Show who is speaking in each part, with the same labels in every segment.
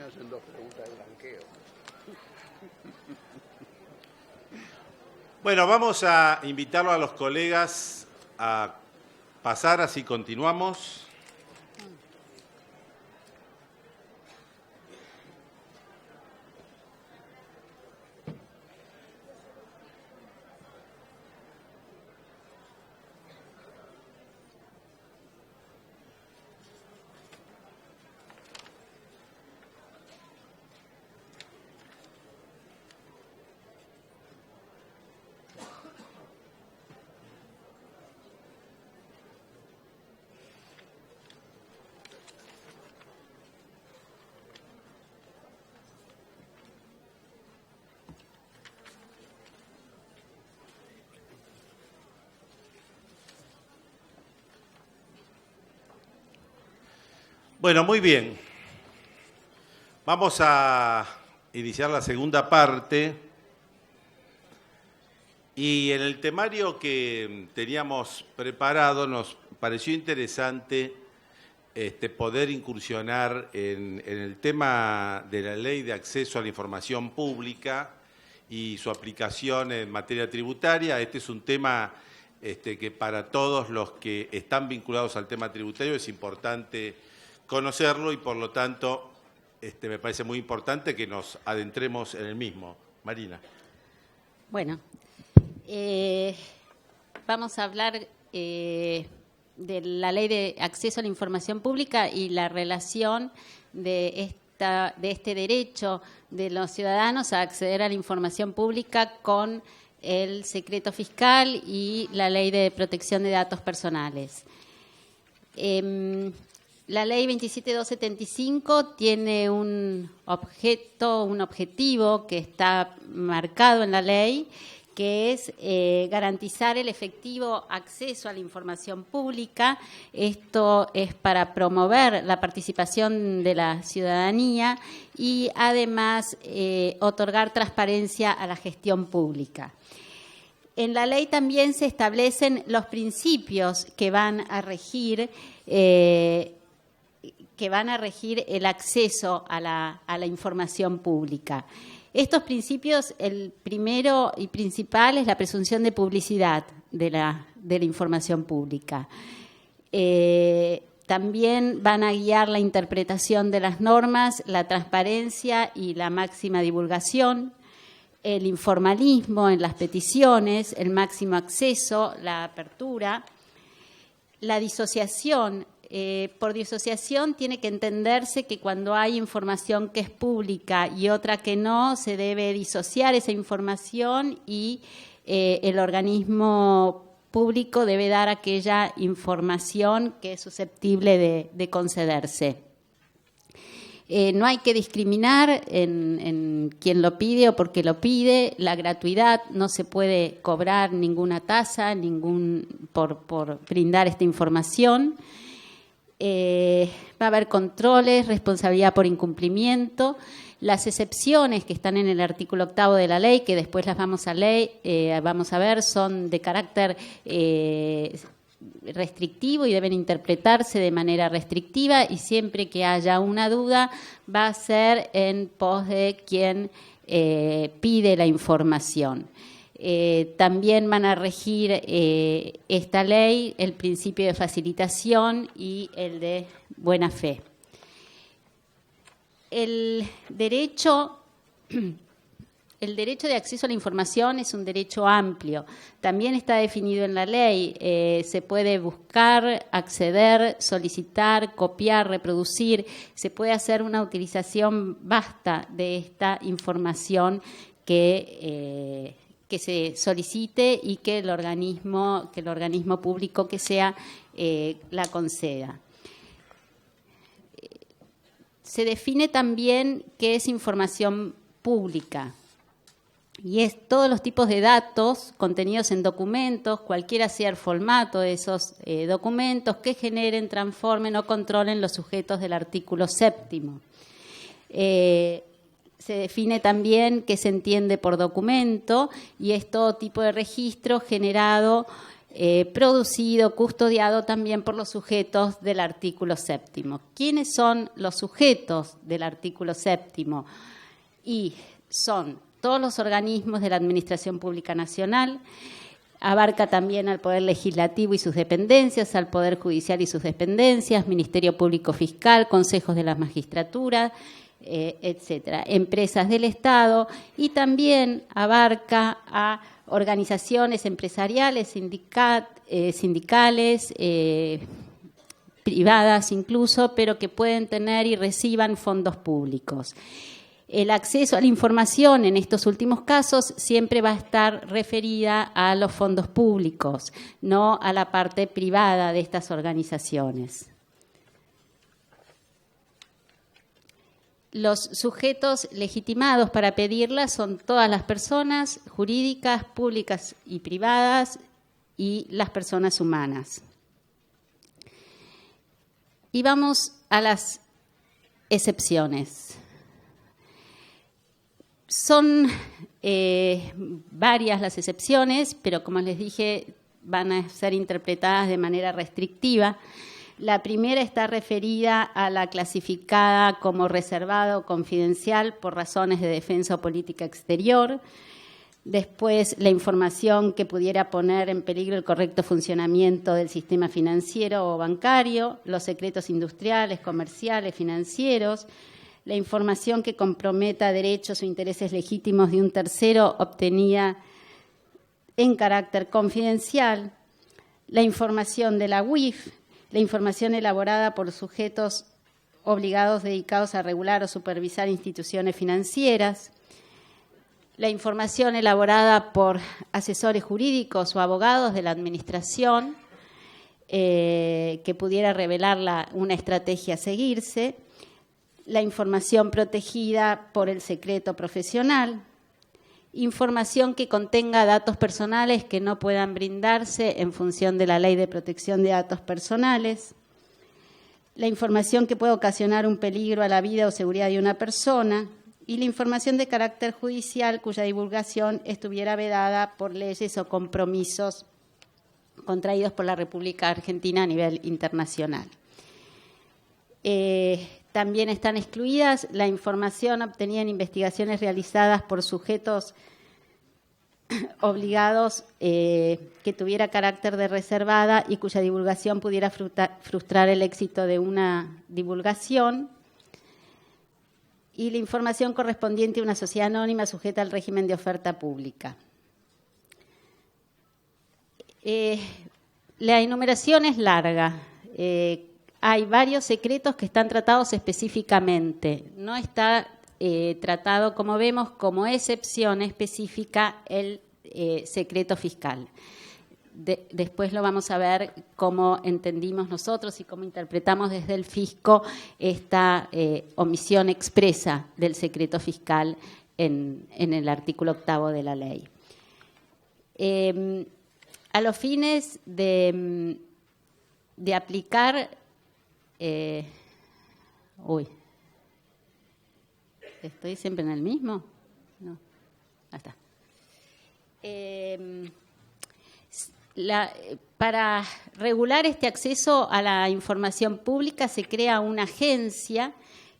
Speaker 1: me hacen dos preguntas de blanqueo.
Speaker 2: Bueno, vamos a invitarlo a los colegas a pasar, así continuamos. Bueno, muy bien. Vamos a iniciar la segunda parte. Y en el temario que teníamos preparado nos pareció interesante poder incursionar en el tema de la Ley de Acceso a la Información Pública y su aplicación en materia tributaria. Este es un tema que para todos los que están vinculados al tema tributario es importante conocerlo y, por lo tanto, me parece muy importante que nos adentremos en el mismo. Marina.
Speaker 3: Bueno, vamos a hablar de la Ley de Acceso a la Información Pública y la relación de este derecho de los ciudadanos a acceder a la información pública con el secreto fiscal y la Ley de Protección de Datos Personales. La Ley 27.275 tiene un objetivo que está marcado en la ley, que es garantizar el efectivo acceso a la información pública. Esto es para promover la participación de la ciudadanía y, además, otorgar transparencia a la gestión pública. En la ley también se establecen los principios que van a regir el acceso a la información pública. Estos principios, el primero y principal es la presunción de publicidad de la información pública. También van a guiar la interpretación de las normas, la transparencia y la máxima divulgación, el informalismo en las peticiones, el máximo acceso, la apertura, la disociación. Por disociación tiene que entenderse que cuando hay información que es pública y otra que no, se debe disociar esa información y el organismo público debe dar aquella información que es susceptible de concederse. No hay que discriminar en quien lo pide o porque lo pide. La gratuidad, no se puede cobrar ninguna tasa por brindar esta información. Va a haber controles, responsabilidad por incumplimiento. Las excepciones que están en el artículo 8º de la ley, que después las vamos a ver, son de carácter restrictivo y deben interpretarse de manera restrictiva, y siempre que haya una duda va a ser en pos de quien pide la información. También van a regir esta ley el principio de facilitación y el de buena fe. El derecho de acceso a la información es un derecho amplio. También está definido en la ley. Se puede buscar, acceder, solicitar, copiar, reproducir. Se puede hacer una utilización vasta de esta información que se solicite y que el organismo público que sea la conceda. Se define también qué es información pública, y es todos los tipos de datos contenidos en documentos, cualquiera sea el formato de esos documentos, que generen, transformen o controlen los sujetos del artículo 7º. Se define también qué se entiende por documento, y es todo tipo de registro generado producido, custodiado también por los sujetos del artículo 7º. ¿Quiénes son los sujetos del artículo 7º? Y son todos los organismos de la Administración Pública Nacional, abarca también al Poder Legislativo y sus dependencias, al Poder Judicial y sus dependencias, Ministerio Público Fiscal, consejos de la magistratura, etcétera, empresas del Estado, y también abarca a organizaciones empresariales, sindicales, privadas incluso, pero que pueden tener y reciban fondos públicos. El acceso a la información en estos últimos casos siempre va a estar referida a los fondos públicos, no a la parte privada de estas organizaciones. Los sujetos legitimados para pedirla son todas las personas jurídicas, públicas y privadas y las personas humanas. Y vamos a las excepciones. Son varias las excepciones, pero como les dije, van a ser interpretadas de manera restrictiva. La primera está referida a la clasificada como reservada o confidencial por razones de defensa o política exterior. Después, la información que pudiera poner en peligro el correcto funcionamiento del sistema financiero o bancario, los secretos industriales, comerciales, financieros, la información que comprometa derechos o intereses legítimos de un tercero obtenida en carácter confidencial, la información de la UIF, la información elaborada por sujetos obligados dedicados a regular o supervisar instituciones financieras, la información elaborada por asesores jurídicos o abogados de la Administración que pudiera revelar una estrategia a seguirse, la información protegida por el secreto profesional, información que contenga datos personales que no puedan brindarse en función de la Ley de Protección de Datos Personales, la información que pueda ocasionar un peligro a la vida o seguridad de una persona y la información de carácter judicial cuya divulgación estuviera vedada por leyes o compromisos contraídos por la República Argentina a nivel internacional. También están excluidas la información obtenida en investigaciones realizadas por sujetos obligados que tuviera carácter de reservada y cuya divulgación pudiera frustrar el éxito de una divulgación, y la información correspondiente a una sociedad anónima sujeta al régimen de oferta pública. La enumeración es larga. Hay varios secretos que están tratados específicamente. No está tratado, como vemos, como excepción específica el secreto fiscal. Después lo vamos a ver cómo entendimos nosotros y cómo interpretamos desde el fisco esta omisión expresa del secreto fiscal en el artículo 8º de la ley. A los fines de aplicar... ¿estoy siempre en el mismo? No, ahí está. Para regular este acceso a la información pública se crea una agencia.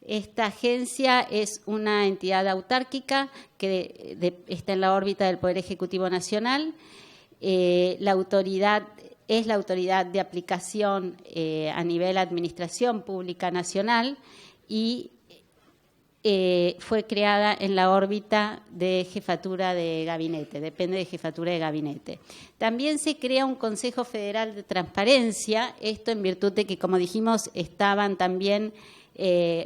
Speaker 3: Esta agencia es una entidad autárquica que está en la órbita del Poder Ejecutivo Nacional. La autoridad es la autoridad de aplicación a nivel Administración Pública Nacional y fue creada en la órbita de Jefatura de Gabinete, depende de Jefatura de Gabinete. También se crea un Consejo Federal de Transparencia, esto en virtud de que, como dijimos, estaban también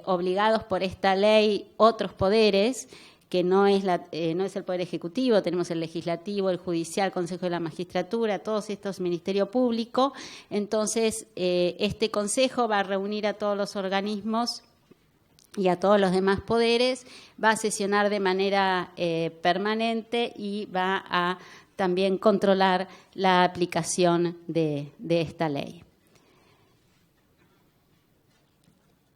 Speaker 3: obligados por esta ley otros poderes, que no es el Poder Ejecutivo, tenemos el Legislativo, el Judicial, Consejo de la Magistratura, todos estos Ministerio Público. Entonces, este Consejo va a reunir a todos los organismos y a todos los demás poderes, va a sesionar de manera permanente y va a también controlar la aplicación de esta ley.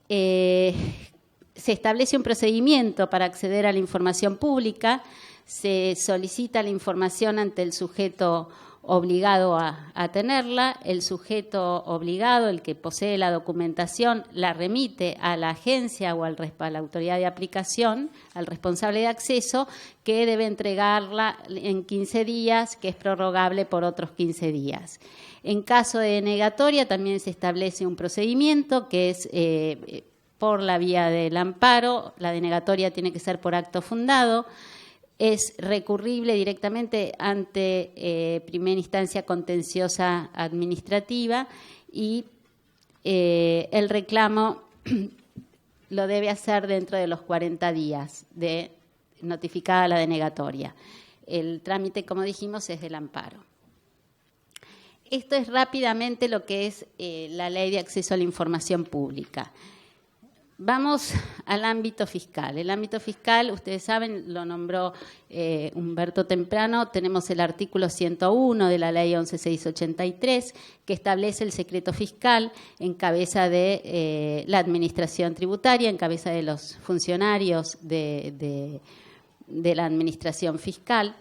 Speaker 3: Se establece un procedimiento para acceder a la información pública, se solicita la información ante el sujeto obligado a tenerla. El sujeto obligado, el que posee la documentación, la remite a la agencia o a la autoridad de aplicación, al responsable de acceso, que debe entregarla en 15 días, que es prorrogable por otros 15 días. En caso de denegatoria también se establece un procedimiento que es por la vía del amparo. La denegatoria tiene que ser por acto fundado. Es recurrible directamente ante primera instancia contenciosa administrativa y el reclamo lo debe hacer dentro de los 40 días de notificada la denegatoria. El trámite, como dijimos, es del amparo. Esto es rápidamente lo que es la Ley de Acceso a la Información Pública. Vamos al ámbito fiscal. El ámbito fiscal, ustedes saben, lo nombró Humberto temprano. Tenemos el artículo 101 de la Ley 11.683, que establece el secreto fiscal en cabeza de la Administración Tributaria, en cabeza de los funcionarios de la Administración Fiscal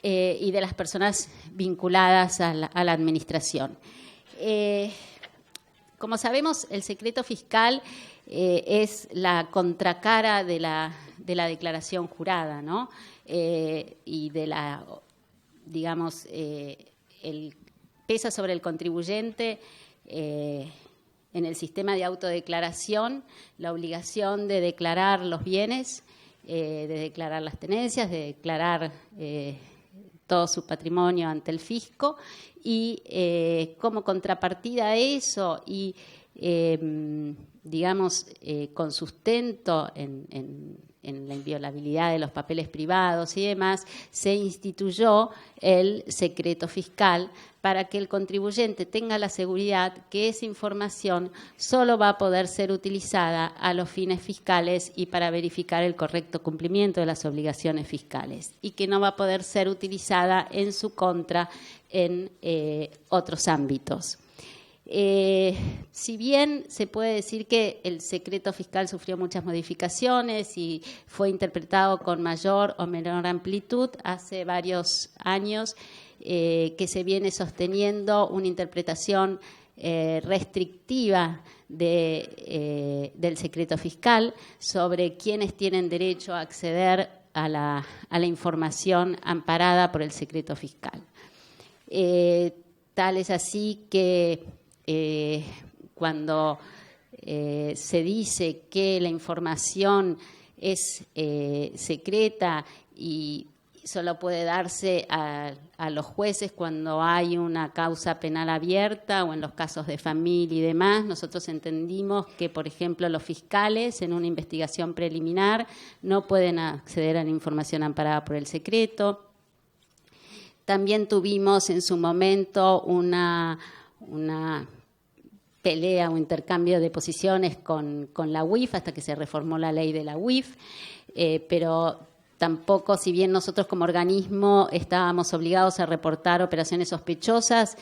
Speaker 3: y de las personas vinculadas a la Administración. Como sabemos, el secreto fiscal es la contracara de la declaración jurada, ¿no? Y de la, digamos, pesa sobre el contribuyente en el sistema de autodeclaración la obligación de declarar los bienes, de declarar las tenencias, de declarar todo su patrimonio ante el fisco y como contrapartida a eso y, digamos, con sustento en la inviolabilidad de los papeles privados y demás, se instituyó el secreto fiscal para que el contribuyente tenga la seguridad que esa información solo va a poder ser utilizada a los fines fiscales y para verificar el correcto cumplimiento de las obligaciones fiscales y que no va a poder ser utilizada en su contra en otros ámbitos. Si bien se puede decir que el secreto fiscal sufrió muchas modificaciones y fue interpretado con mayor o menor amplitud hace varios años, que se viene sosteniendo una interpretación restrictiva del secreto fiscal sobre quiénes tienen derecho a acceder a la información amparada por el secreto fiscal. Tal es así que cuando se dice que la información es secreta y solo puede darse a los jueces cuando hay una causa penal abierta o en los casos de familia y demás, nosotros entendimos que, por ejemplo, los fiscales en una investigación preliminar no pueden acceder a la información amparada por el secreto. También tuvimos en su momento una pelea o intercambio de posiciones con la UIF hasta que se reformó la ley de la UIF, pero tampoco, si bien nosotros como organismo estábamos obligados a reportar operaciones sospechosas,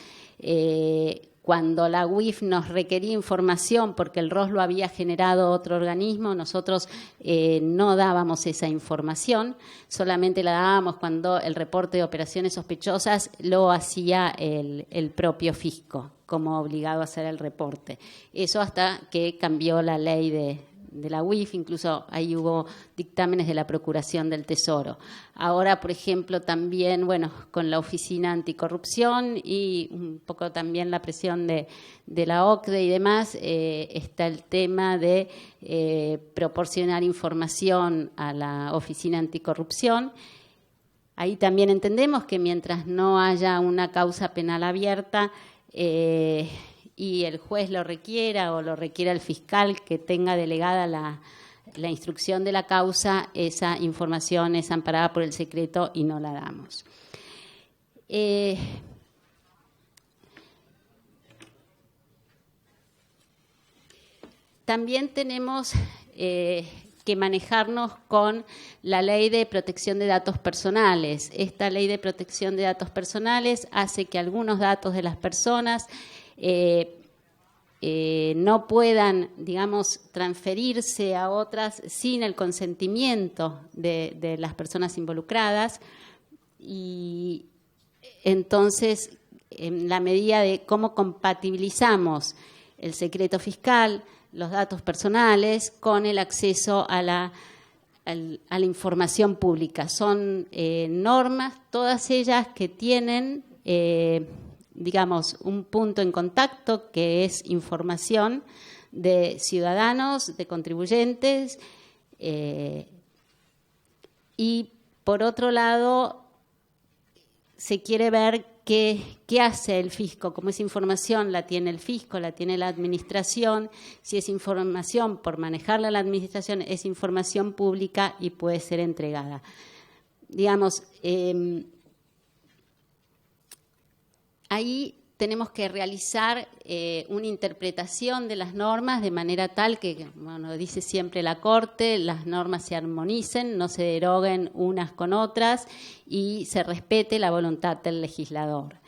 Speaker 3: cuando la UIF nos requería información porque el ROS lo había generado otro organismo, nosotros no dábamos esa información, solamente la dábamos cuando el reporte de operaciones sospechosas lo hacía el propio fisco, como obligado a hacer el reporte. Eso hasta que cambió la ley de la UIF, incluso ahí hubo dictámenes de la Procuración del Tesoro. Ahora, por ejemplo, también, bueno, con la Oficina Anticorrupción y un poco también la presión de la OCDE y demás, está el tema de proporcionar información a la Oficina Anticorrupción. Ahí también entendemos que mientras no haya una causa penal abierta, y el juez lo requiera o lo requiera el fiscal que tenga delegada la instrucción de la causa, esa información es amparada por el secreto y no la damos. También tenemos que manejarnos con la Ley de Protección de Datos Personales. Esta Ley de Protección de Datos Personales hace que algunos datos de las personas no puedan, digamos, transferirse a otras sin el consentimiento de las personas involucradas y Entonces, en la medida de cómo compatibilizamos el secreto fiscal, los datos personales, con el acceso a la información pública. Son normas, todas ellas que tienen, digamos, un punto en contacto que es información de ciudadanos, de contribuyentes, y por otro lado se quiere ver qué hace el fisco, como esa información la tiene el fisco, la tiene la administración, si es información por manejarla la administración, es información pública y puede ser entregada. Digamos, ahí tenemos que realizar una interpretación de las normas de manera tal que, bueno, dice siempre la Corte, las normas se armonicen, no se deroguen unas con otras y se respete la voluntad del legislador.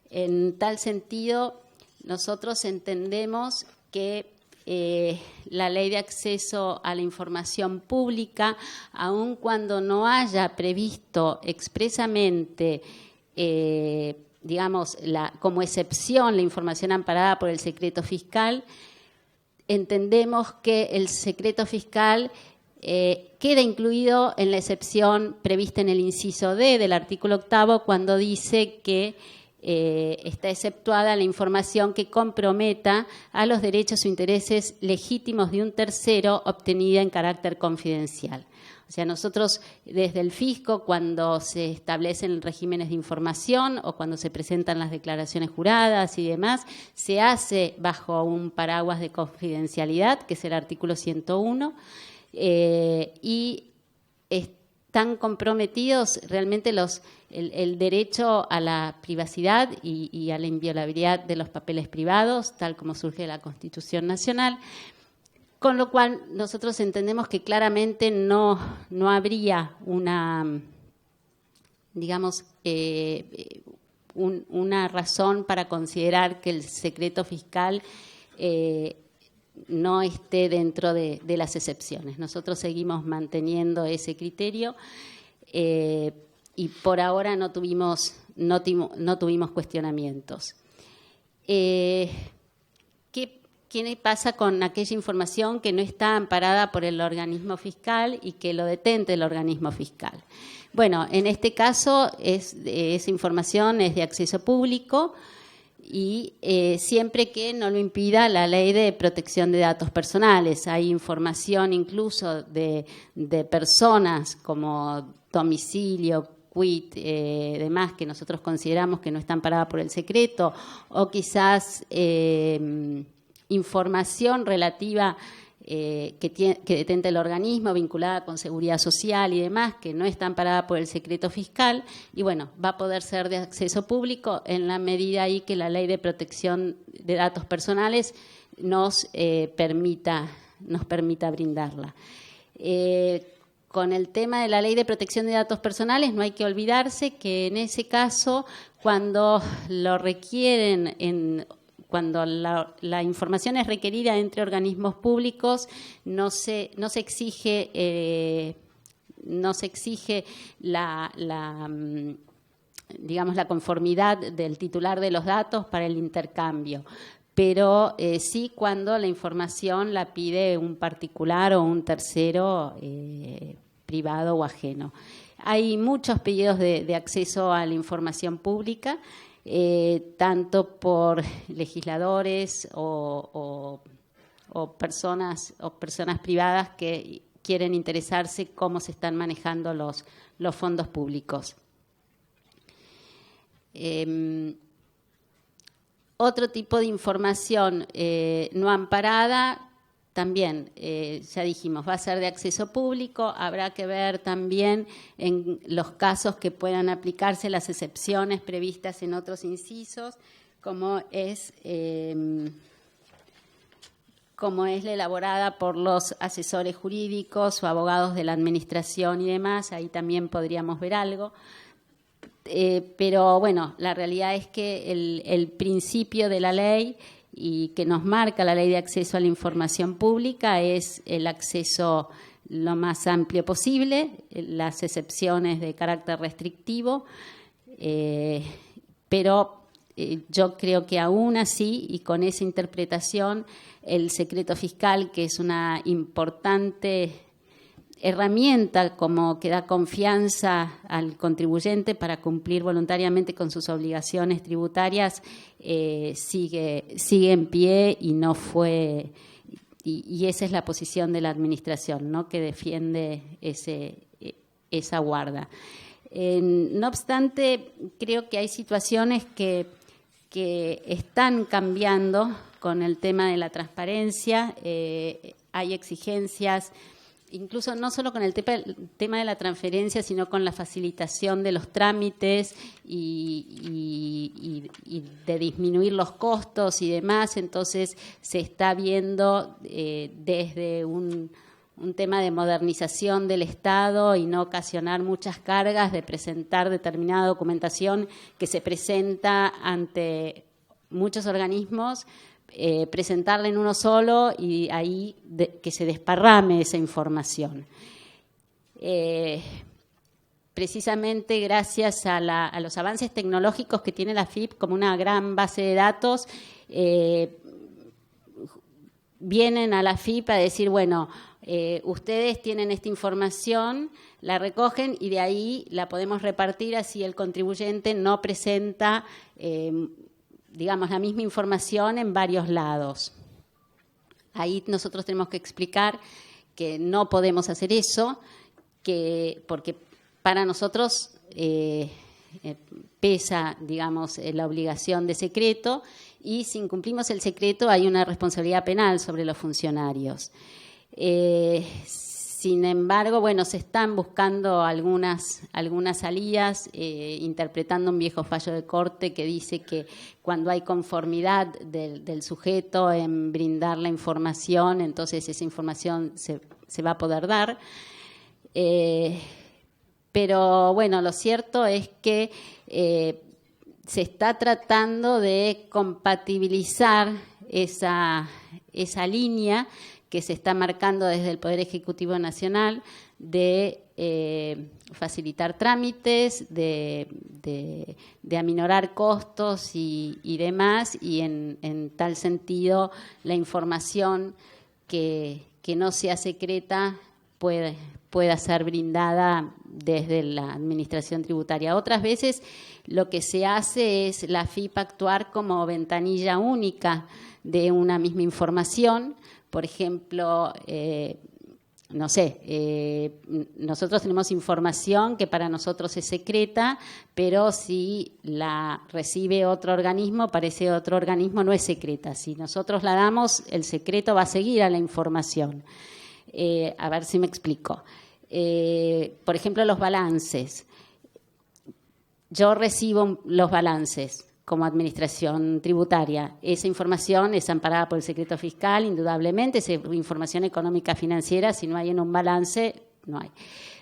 Speaker 3: En tal sentido, nosotros entendemos que la Ley de Acceso a la Información Pública, aun cuando no haya previsto expresamente digamos, como excepción la información amparada por el secreto fiscal, entendemos que el secreto fiscal queda incluido en la excepción prevista en el inciso D del artículo 8 cuando dice que está exceptuada la información que comprometa a los derechos o intereses legítimos de un tercero obtenida en carácter confidencial. O sea, nosotros desde el fisco, cuando se establecen regímenes de información o cuando se presentan las declaraciones juradas y demás, se hace bajo un paraguas de confidencialidad, que es el artículo 101, y están comprometidos realmente el derecho a la privacidad y a la inviolabilidad de los papeles privados, tal como surge de la Constitución Nacional. Con lo cual, nosotros entendemos que claramente no habría una, digamos, una razón para considerar que el secreto fiscal no esté dentro de las excepciones. Nosotros seguimos manteniendo ese criterio y por ahora no tuvimos cuestionamientos. ¿Qué pasa con aquella información que no está amparada por el organismo fiscal y que lo detente el organismo fiscal? Bueno, en este caso esa información es de acceso público y siempre que no lo impida la Ley de Protección de Datos Personales. Hay información incluso de personas como domicilio, quit, demás que nosotros consideramos que no está amparada por el secreto, o quizás información relativa que detenta el organismo, vinculada con seguridad social y demás, que no está amparada por el secreto fiscal, y bueno, va a poder ser de acceso público en la medida ahí que la Ley de Protección de Datos Personales nos permita brindarla. Con el tema de la Ley de Protección de Datos Personales, no hay que olvidarse que en ese caso, cuando lo requieren cuando la información es requerida entre organismos públicos, no se exige digamos, la conformidad del titular de los datos para el intercambio, pero sí cuando la información la pide un particular o un tercero privado o ajeno. Hay muchos pedidos de acceso a la información pública, tanto por legisladores o personas privadas que quieren interesarse cómo se están manejando los fondos públicos. Otro tipo de información no amparada también, ya dijimos, va a ser de acceso público. Habrá que ver también en los casos que puedan aplicarse las excepciones previstas en otros incisos, como es la elaborada por los asesores jurídicos o abogados de la administración y demás. Ahí también podríamos ver algo. Pero bueno, la realidad es que el principio de la ley y que nos marca la Ley de Acceso a la Información Pública es el acceso lo más amplio posible, las excepciones de carácter restrictivo, Pero yo creo que aún así, y con esa interpretación, el secreto fiscal, que es una importante herramienta como que da confianza al contribuyente para cumplir voluntariamente con sus obligaciones tributarias, sigue en pie y no fue... Y esa es la posición de la Administración, ¿no?, que defiende esa guarda. No obstante, creo que hay situaciones que están cambiando con el tema de la transparencia. Hay exigencias, incluso no solo con el tema de la transferencia, sino con la facilitación de los trámites y de disminuir los costos y demás. Entonces, se está viendo desde un tema de modernización del Estado y no ocasionar muchas cargas de presentar determinada documentación que se presenta ante muchos organismos, presentarla en uno solo y ahí que se desparrame esa información. Precisamente gracias a los avances tecnológicos que tiene la AFIP como una gran base de datos, vienen a la AFIP a decir, bueno, ustedes tienen esta información, la recogen y de ahí la podemos repartir, así el contribuyente no presenta digamos, la misma información en varios lados. Ahí nosotros tenemos que explicar que no podemos hacer eso, porque para nosotros pesa, digamos, la obligación de secreto, y si incumplimos el secreto hay una responsabilidad penal sobre los funcionarios. Sin embargo, bueno, se están buscando algunas salidas, interpretando un viejo fallo de corte que dice que cuando hay conformidad del sujeto en brindar la información, entonces esa información se va a poder dar. Pero bueno, lo cierto es que se está tratando de compatibilizar esa línea que se está marcando desde el Poder Ejecutivo Nacional de facilitar trámites, de aminorar costos y demás, y en tal sentido la información que no sea secreta pueda ser brindada desde la Administración Tributaria. Otras veces lo que se hace es la AFIP actuar como ventanilla única de una misma información. Por ejemplo, no sé, nosotros tenemos información que para nosotros es secreta, pero si la recibe otro organismo, para ese otro organismo no es secreta. Si nosotros la damos, el secreto va a seguir a la información. A ver si me explico. Por ejemplo, los balances. Yo recibo los balances como Administración Tributaria. Esa información es amparada por el secreto fiscal, indudablemente, es información económica financiera, si no hay en un balance, no hay.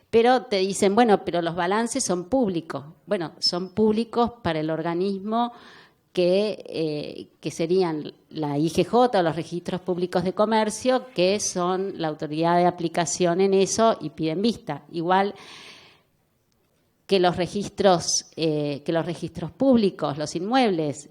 Speaker 3: Pero te dicen, bueno, pero los balances son públicos. Bueno, son públicos para el organismo que serían la IGJ o los registros públicos de comercio, que son la autoridad de aplicación en eso y piden vista. Igual que los registros públicos, los inmuebles.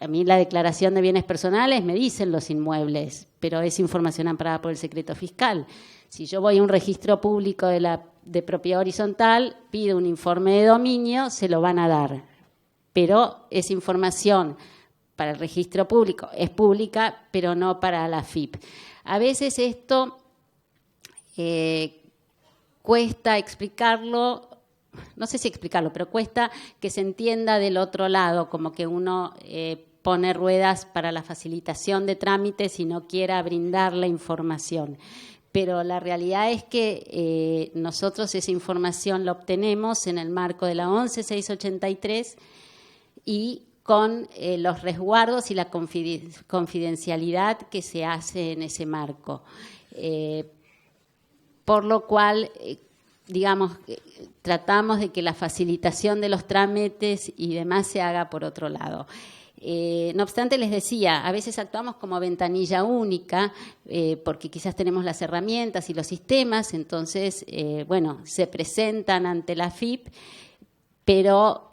Speaker 3: A mí la declaración de bienes personales me dicen los inmuebles, pero es información amparada por el secreto fiscal. Si yo voy a un registro público de propiedad horizontal, pido un informe de dominio, se lo van a dar. Pero esa información para el registro público es pública, pero no para la AFIP. A veces esto cuesta explicarlo. No sé si explicarlo, pero cuesta que se entienda del otro lado, como que uno pone ruedas para la facilitación de trámites y no quiera brindar la información. Pero la realidad es que nosotros esa información la obtenemos en el marco de la 11683 y con los resguardos y la confidencialidad que se hace en ese marco. Por lo cual, digamos, tratamos de que la facilitación de los trámites y demás se haga por otro lado. No obstante, les decía, a veces actuamos como ventanilla única porque quizás tenemos las herramientas y los sistemas, entonces, bueno, se presentan ante la AFIP, pero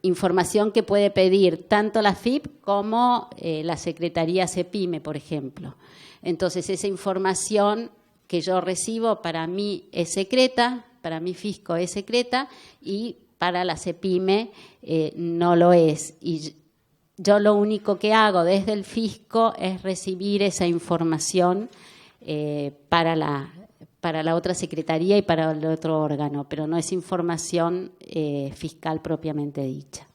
Speaker 3: información que puede pedir tanto la FIP como la Secretaría CEPIME, por ejemplo. Entonces, esa información que yo recibo para mí es secreta, para mi fisco es secreta y para la CEPIME no lo es. Y yo lo único que hago desde el fisco es recibir esa información para la otra secretaría y para el otro órgano, pero no es información fiscal propiamente dicha.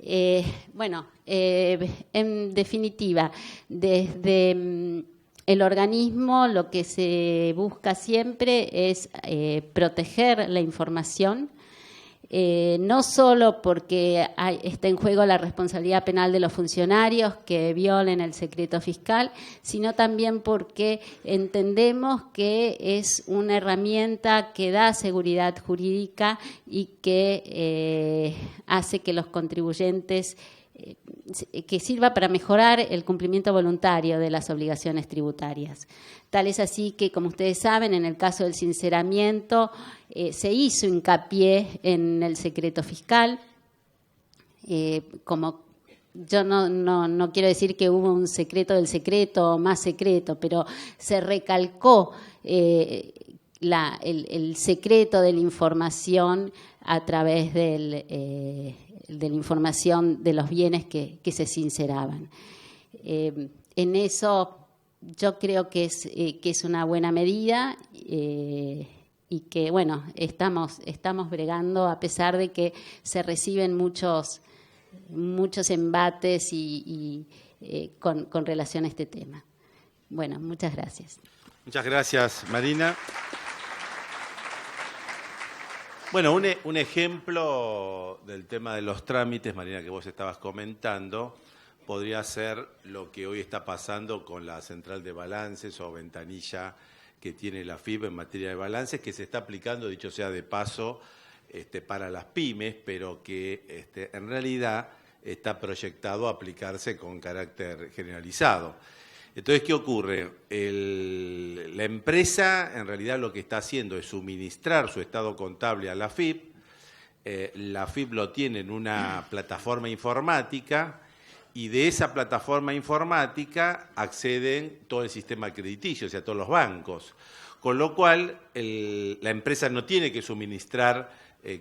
Speaker 3: En definitiva, desde el organismo lo que se busca siempre es proteger la información, no solo porque está en juego la responsabilidad penal de los funcionarios que violen el secreto fiscal, sino también porque entendemos que es una herramienta que da seguridad jurídica y que hace que los contribuyentes que sirva para mejorar el cumplimiento voluntario de las obligaciones tributarias. Tal es así que, como ustedes saben, en el caso del sinceramiento se hizo hincapié en el secreto fiscal. Como yo no quiero decir que hubo un secreto del secreto o más secreto, pero se recalcó el secreto de la información a través de la información de los bienes que se sinceraban. En eso yo creo que es una buena medida y que, bueno, estamos bregando a pesar de que se reciben muchos embates y con relación a este tema. Bueno, muchas gracias.
Speaker 2: Muchas gracias, Marina. Bueno, un ejemplo del tema de los trámites, Marina, que vos estabas comentando, podría ser lo que hoy está pasando con la central de balances o ventanilla que tiene la FIP en materia de balances, que se está aplicando, dicho sea de paso, para las pymes, pero que en realidad está proyectado a aplicarse con carácter generalizado. Entonces, ¿qué ocurre? La empresa, en realidad, lo que está haciendo es suministrar su estado contable a la FIP. La FIP lo tiene en una plataforma informática y de esa plataforma informática acceden todo el sistema crediticio, o sea, todos los bancos. Con lo cual, la empresa no tiene que suministrar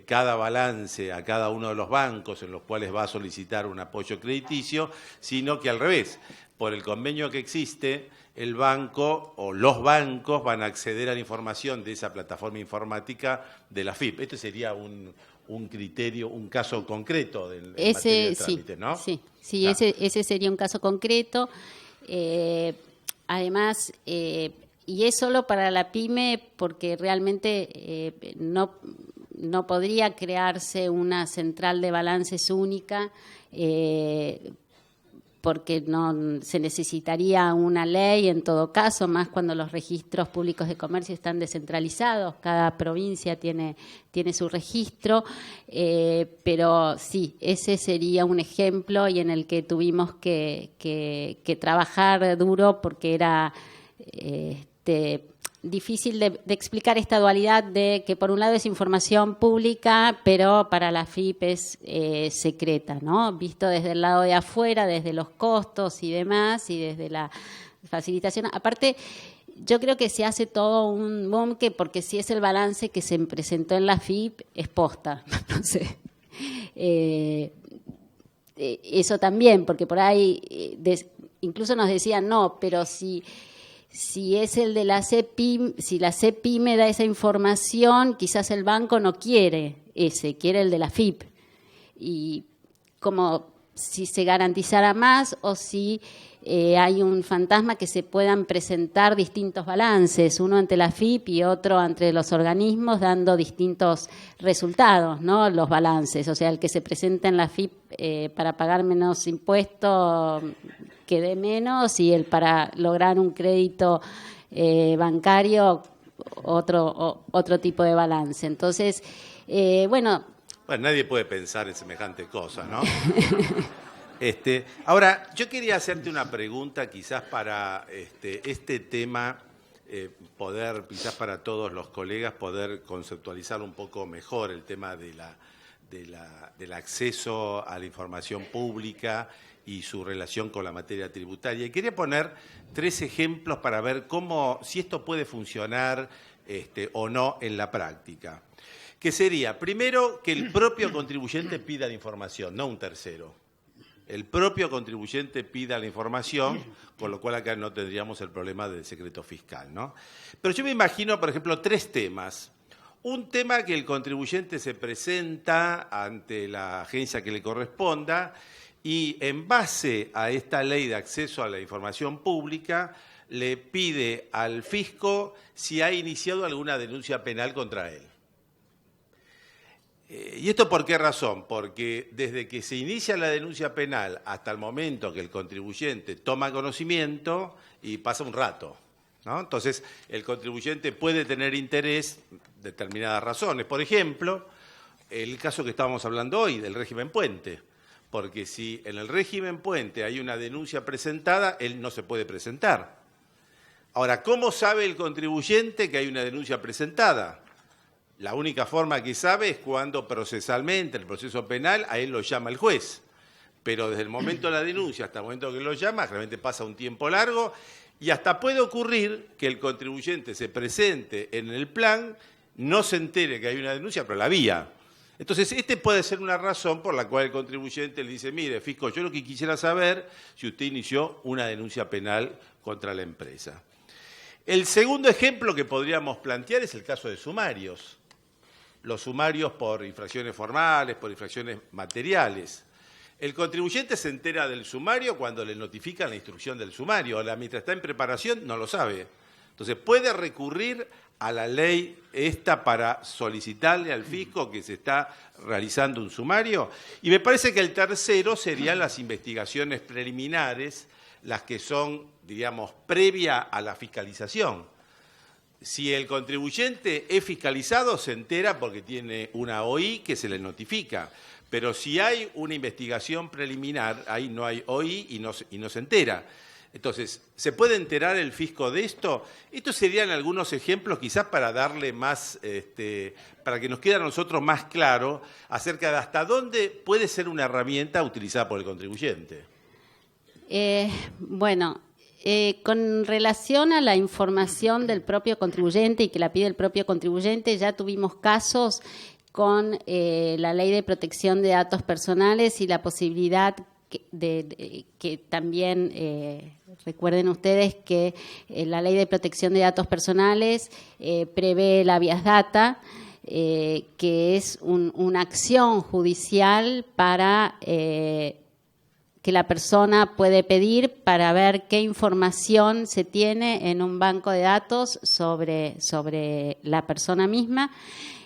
Speaker 2: cada balance a cada uno de los bancos en los cuales va a solicitar un apoyo crediticio, sino que al revés. Por el convenio que existe, el banco o los bancos van a acceder a la información de esa plataforma informática de la FIP. Este sería un criterio, un caso concreto del materia de trámite, ¿no? Sí,
Speaker 3: claro. ese sería un caso concreto. Además, y es solo para la pyme porque realmente no podría crearse una central de balances única porque no se necesitaría una ley en todo caso, más cuando los registros públicos de comercio están descentralizados, cada provincia tiene su registro, pero sí, ese sería un ejemplo y en el que tuvimos que trabajar duro porque era difícil de explicar esta dualidad de que por un lado es información pública, pero para la FIP es secreta, ¿no? Visto desde el lado de afuera, desde los costos y demás, y desde la facilitación. Aparte, yo creo que se hace todo un boom, porque si es el balance que se presentó en la FIP, es posta. No sé. Eso también, porque por ahí incluso nos decían, no, pero si es el de la CEPIME, si la CEPIME da esa información, quizás el banco no quiere quiere el de la FIP. Y como si se garantizara más o si hay un fantasma que se puedan presentar distintos balances, uno ante la FIP y otro ante los organismos, dando distintos resultados, ¿no? Los balances, o sea, el que se presenta en la FIP para pagar menos impuestos que dé menos y el para lograr un crédito bancario otro tipo de balance. Entonces, bueno,
Speaker 2: nadie puede pensar en semejante cosa, ¿no? Ahora, yo quería hacerte una pregunta quizás para este tema poder, quizás para todos los colegas, poder conceptualizar un poco mejor el tema del acceso a la información pública y su relación con la materia tributaria. Y quería poner 3 ejemplos para ver si esto puede funcionar o no en la práctica. Que sería, primero, que el propio contribuyente pida la información, no un tercero. El propio contribuyente pida la información, con lo cual acá no tendríamos el problema del secreto fiscal, ¿no? Pero yo me imagino, por ejemplo, 3 temas. Un tema que el contribuyente se presenta ante la agencia que le corresponda y en base a esta ley de acceso a la información pública le pide al fisco si ha iniciado alguna denuncia penal contra él. ¿Y esto por qué razón? Porque desde que se inicia la denuncia penal hasta el momento que el contribuyente toma conocimiento y pasa un rato, ¿no? Entonces, el contribuyente puede tener interés, determinadas razones. Por ejemplo, el caso que estábamos hablando hoy, del régimen puente. Porque si en el régimen puente hay una denuncia presentada, él no se puede presentar. Ahora, ¿cómo sabe el contribuyente que hay una denuncia presentada? La única forma que sabe es cuando procesalmente, el proceso penal, a él lo llama el juez. Pero desde el momento de la denuncia hasta el momento que lo llama, realmente pasa un tiempo largo y hasta puede ocurrir que el contribuyente se presente en el plan, no se entere que hay una denuncia, pero la había. Entonces, puede ser una razón por la cual el contribuyente le dice, mire, fisco, yo lo que quisiera saber si usted inició una denuncia penal contra la empresa. El segundo ejemplo que podríamos plantear es el caso de sumarios. Los sumarios por infracciones formales, por infracciones materiales. El contribuyente se entera del sumario cuando le notifican la instrucción del sumario. Mientras está en preparación, no lo sabe. Entonces, puede recurrir a la ley esta para solicitarle al fisco que se está realizando un sumario. Y me parece que el tercero serían las investigaciones preliminares, las que son, digamos, previa a la fiscalización. Si el contribuyente es fiscalizado, se entera porque tiene una OI que se le notifica. Pero si hay una investigación preliminar, ahí no hay OI y no se entera. Entonces, ¿se puede enterar el fisco de esto? Estos serían algunos ejemplos quizás para darle más, para que nos quede a nosotros más claro acerca de hasta dónde puede ser una herramienta utilizada por el contribuyente.
Speaker 3: Con relación a la información del propio contribuyente y que la pide el propio contribuyente, ya tuvimos casos con la Ley de Protección de Datos Personales y la posibilidad que también recuerden ustedes que la Ley de Protección de Datos Personales prevé el habeas data, que es una acción judicial para que la persona puede pedir para ver qué información se tiene en un banco de datos sobre la persona misma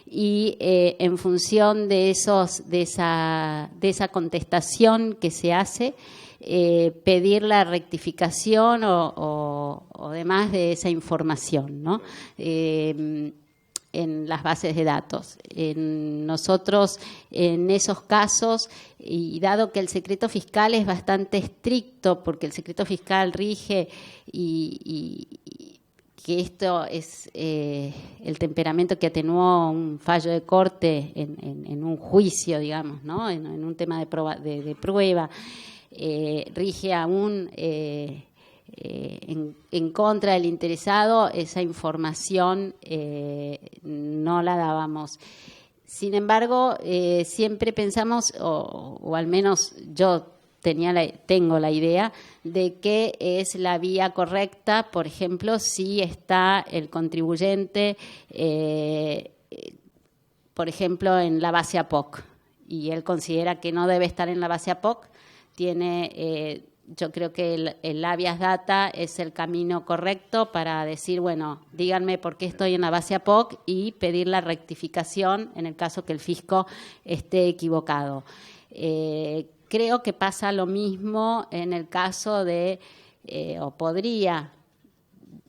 Speaker 3: y en función de esa contestación que se hace, pedir la rectificación o demás de esa información, ¿no? En las bases de datos. Nosotros, en esos casos, y dado que el secreto fiscal es bastante estricto, porque el secreto fiscal rige y que esto es el temperamento que atenuó un fallo de corte en un juicio, digamos, ¿no? En un tema de prueba, rige aún en contra del interesado, esa información no la dábamos. Sin embargo, siempre pensamos, o al menos yo tengo la idea de que es la vía correcta, por ejemplo, si está el contribuyente, por ejemplo, en la base APOC, y él considera que no debe estar en la base APOC, yo creo que el habeas data es el camino correcto para decir, bueno, díganme por qué estoy en la base APOC y pedir la rectificación en el caso que el fisco esté equivocado. Creo que pasa lo mismo en el caso de, o podría,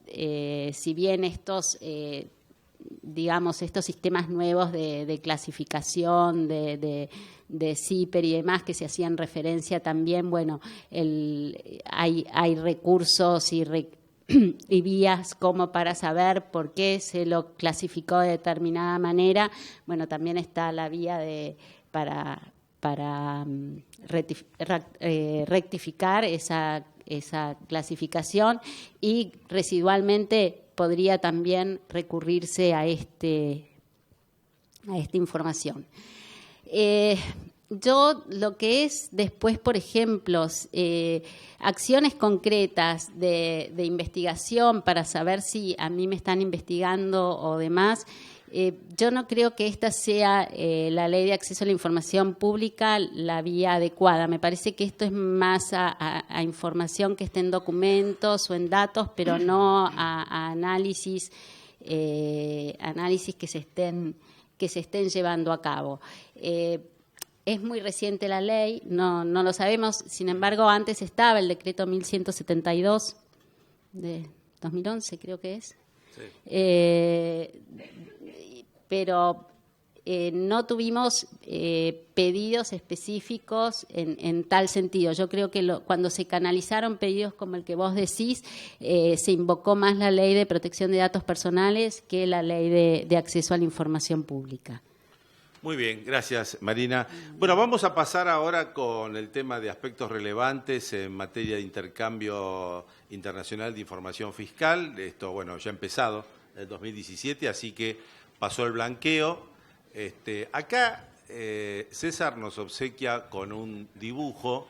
Speaker 3: si bien estos sistemas nuevos de clasificación, de CIPER y demás que se hacían referencia también, bueno, hay recursos y y vías como para saber por qué se lo clasificó de determinada manera. Bueno, también está la vía para rectificar esa clasificación, y residualmente podría también recurrirse a esta información. Yo lo que es después, por ejemplo, acciones concretas de investigación para saber si a mí me están investigando o demás, yo no creo que esta sea la Ley de Acceso a la Información Pública la vía adecuada. Me parece que esto es más a información que esté en documentos o en datos, pero no a análisis que se estén llevando a cabo. Es muy reciente la ley, no lo sabemos. Sin embargo, antes estaba el decreto 1172 de 2011, creo que es. Sí. Pero no tuvimos pedidos específicos en tal sentido. Yo creo que cuando se canalizaron pedidos como el que vos decís, se invocó más la Ley de Protección de Datos Personales que la Ley de Acceso a la Información Pública.
Speaker 2: Muy bien, gracias, Marina. Bueno, vamos a pasar ahora con el tema de aspectos relevantes en materia de intercambio internacional de información fiscal. Esto, bueno, ya ha empezado en el 2017, así que pasó el blanqueo. Acá César nos obsequia con un dibujo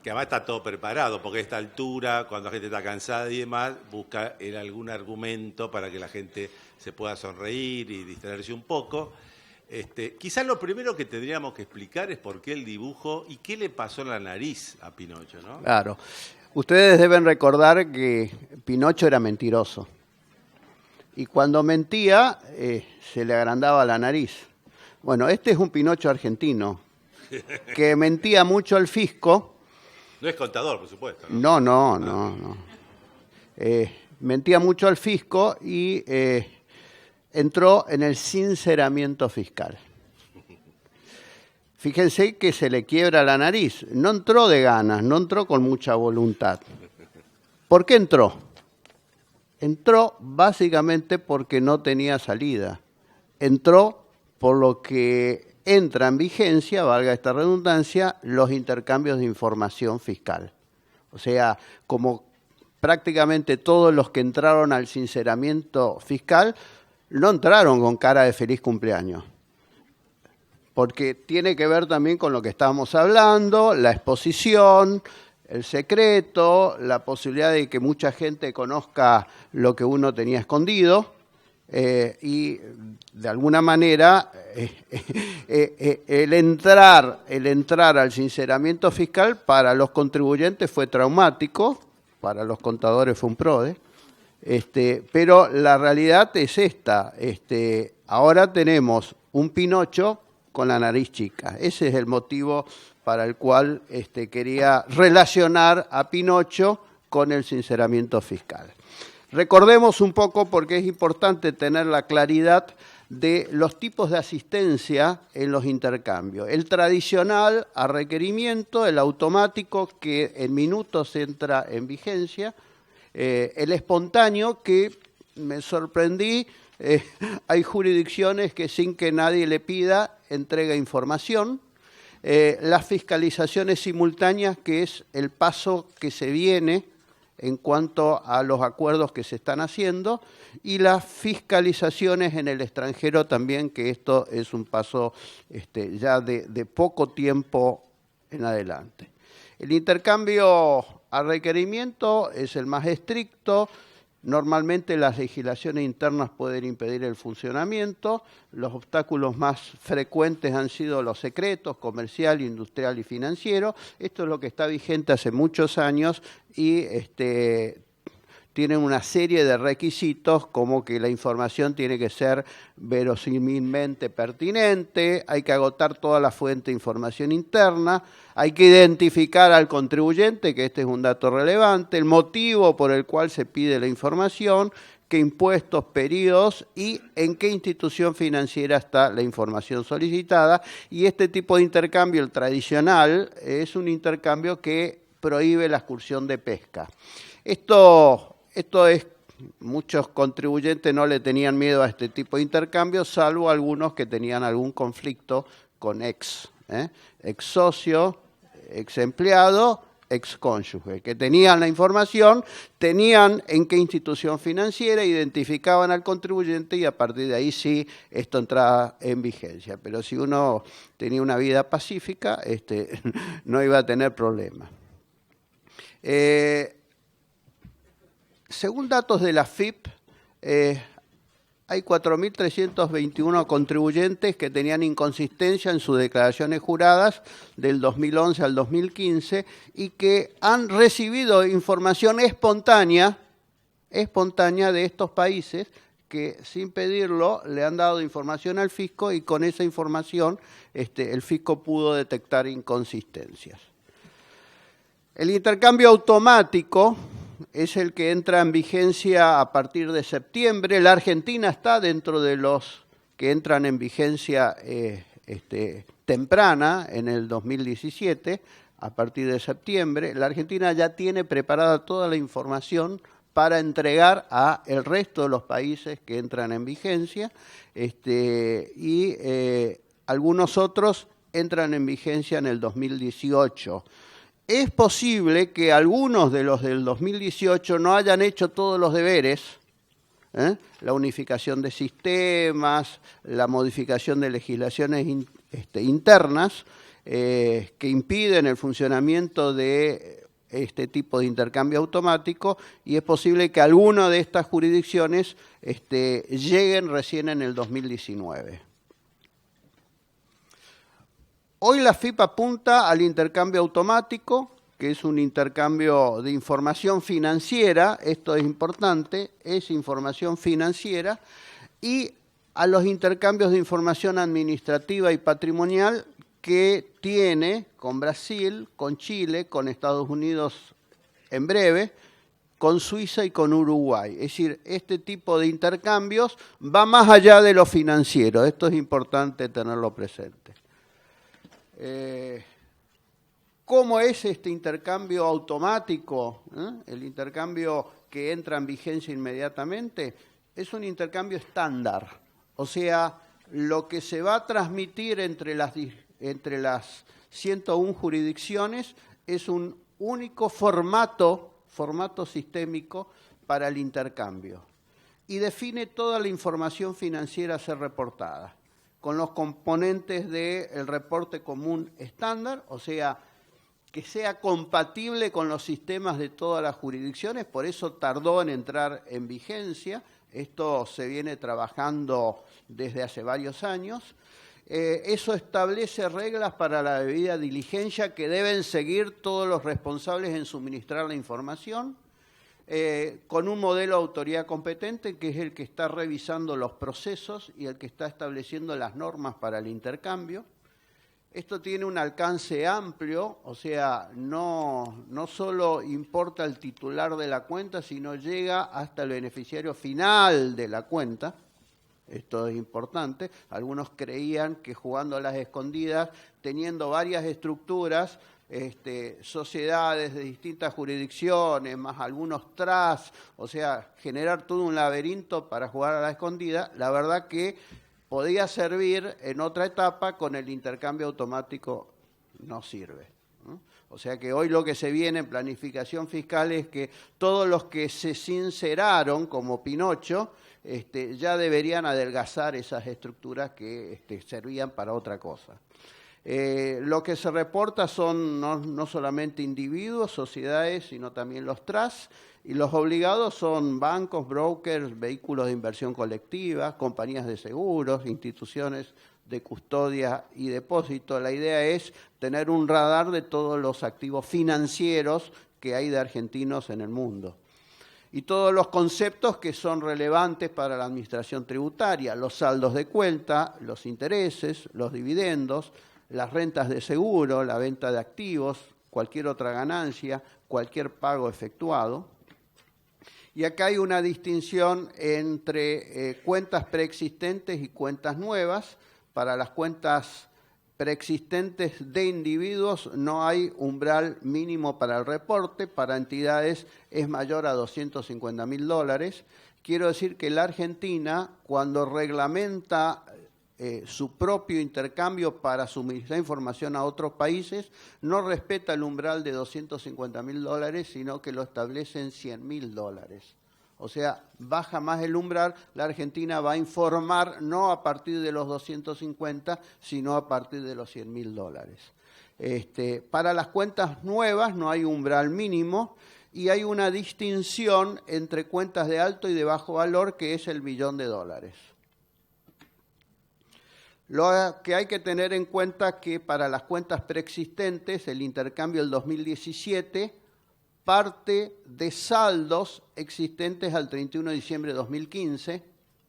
Speaker 2: que además está todo preparado, porque a esta altura, cuando la gente está cansada y demás, busca algún argumento para que la gente se pueda sonreír y distraerse un poco. Quizás lo primero que tendríamos que explicar es por qué el dibujo y qué le pasó en la nariz a Pinocho, ¿no?
Speaker 1: Claro. Ustedes deben recordar que Pinocho era mentiroso. Y cuando mentía, se le agrandaba la nariz. Bueno, este es un Pinocho argentino que mentía mucho al fisco.
Speaker 2: No es contador, por supuesto, ¿no?
Speaker 1: No. Mentía mucho al fisco y entró en el sinceramiento fiscal. Fíjense que se le quiebra la nariz. No entró de ganas, no entró con mucha voluntad. ¿Por qué entró? Entró básicamente porque no tenía salida. Entró por lo que entra en vigencia, valga esta redundancia, los intercambios de información fiscal. O sea, como prácticamente todos los que entraron al sinceramiento fiscal no entraron con cara de feliz cumpleaños, porque tiene que ver también con lo que estábamos hablando, la exposición, el secreto, la posibilidad de que mucha gente conozca lo que uno tenía escondido, y de alguna manera el entrar al sinceramiento fiscal para los contribuyentes fue traumático, para los contadores fue un PRODE. Pero la realidad es esta, ahora tenemos un Pinocho con la nariz chica. Ese es el motivo para el cual quería relacionar a Pinocho con el sinceramiento fiscal. Recordemos un poco, porque es importante tener la claridad de los tipos de asistencia en los intercambios. El tradicional a requerimiento, el automático que en minutos entra en vigencia, el espontáneo, que me sorprendí, hay jurisdicciones que sin que nadie le pida entrega información, las fiscalizaciones simultáneas, que es el paso que se viene en cuanto a los acuerdos que se están haciendo, y las fiscalizaciones en el extranjero también, que esto es un paso ya de poco tiempo en adelante. El intercambio a requerimiento es el más estricto. Normalmente las legislaciones internas pueden impedir el funcionamiento. Los obstáculos más frecuentes han sido los secretos, comercial, industrial y financiero. Esto es lo que está vigente hace muchos años y tienen una serie de requisitos, como que la información tiene que ser verosímilmente pertinente, hay que agotar toda la fuente de información interna, hay que identificar al contribuyente, que este es un dato relevante, el motivo por el cual se pide la información, qué impuestos, periodos y en qué institución financiera está la información solicitada. Y este tipo de intercambio, el tradicional, es un intercambio que prohíbe la excursión de pesca. Esto Esto es, muchos contribuyentes no le tenían miedo a este tipo de intercambios, salvo algunos que tenían algún conflicto con ex socio, ex empleado, ex cónyuge, que tenían la información, tenían en qué institución financiera, identificaban al contribuyente y a partir de ahí sí esto entraba en vigencia. Pero si uno tenía una vida pacífica, no iba a tener problema. Según datos de la FIP, hay 4.321 contribuyentes que tenían inconsistencia en sus declaraciones juradas del 2011 al 2015 y que han recibido información espontánea de estos países que sin pedirlo le han dado información al fisco y con esa información el fisco pudo detectar inconsistencias. El intercambio automático es el que entra en vigencia a partir de septiembre. La Argentina está dentro de los que entran en vigencia temprana, en el 2017, a partir de septiembre. La Argentina ya tiene preparada toda la información para entregar a el resto de los países que entran en vigencia y algunos otros entran en vigencia en el 2018. Es posible que algunos de los del 2018 no hayan hecho todos los deberes, la unificación de sistemas, la modificación de legislaciones internas que impiden el funcionamiento de este tipo de intercambio automático y es posible que alguna de estas jurisdicciones lleguen recién en el 2019. Hoy la FIP apunta al intercambio automático, que es un intercambio de información financiera, esto es importante, es información financiera, y a los intercambios de información administrativa y patrimonial que tiene con Brasil, con Chile, con Estados Unidos en breve, con Suiza y con Uruguay. Es decir, este tipo de intercambios va más allá de lo financiero, esto es importante tenerlo presente. ¿Cómo es este intercambio automático? El intercambio que entra en vigencia inmediatamente es un intercambio estándar. O sea, lo que se va a transmitir entre las 101 jurisdicciones es un único formato sistémico para el intercambio. Y define toda la información financiera a ser reportada, con los componentes del reporte común estándar, o sea, que sea compatible con los sistemas de todas las jurisdicciones, por eso tardó en entrar en vigencia, esto se viene trabajando desde hace varios años. Eso establece reglas para la debida diligencia que deben seguir todos los responsables en suministrar la información, con un modelo de autoridad competente que es el que está revisando los procesos y el que está estableciendo las normas para el intercambio. Esto tiene un alcance amplio, o sea, no solo importa el titular de la cuenta, sino llega hasta el beneficiario final de la cuenta. Esto es importante. Algunos creían que jugando a las escondidas, teniendo varias estructuras, sociedades de distintas jurisdicciones, más algunos trusts, o sea, generar todo un laberinto para jugar a la escondida, la verdad que podía servir en otra etapa, con el intercambio automático no sirve. O sea que hoy lo que se viene en planificación fiscal es que todos los que se sinceraron como Pinocho ya deberían adelgazar esas estructuras que servían para otra cosa. Lo que se reporta son no solamente individuos, sociedades, sino también los trusts, y los obligados son bancos, brokers, vehículos de inversión colectiva, compañías de seguros, instituciones de custodia y depósito. La idea es tener un radar de todos los activos financieros que hay de argentinos en el mundo. Y todos los conceptos que son relevantes para la administración tributaria, los saldos de cuenta, los intereses, los dividendos, las rentas de seguro, la venta de activos, cualquier otra ganancia, cualquier pago efectuado. Y acá hay una distinción entre cuentas preexistentes y cuentas nuevas. Para las cuentas preexistentes de individuos no hay umbral mínimo para el reporte, para entidades es mayor a $250.000. Quiero decir que la Argentina, cuando reglamenta su propio intercambio para suministrar información a otros países, no respeta el umbral de $250.000, sino que lo establece en $100.000. O sea, baja más el umbral, la Argentina va a informar no a partir de los 250, sino a partir de los $100.000. Para las cuentas nuevas no hay umbral mínimo y hay una distinción entre cuentas de alto y de bajo valor, que es el $1 millón. Lo que hay que tener en cuenta que para las cuentas preexistentes, el intercambio del 2017 parte de saldos existentes al 31 de diciembre de 2015,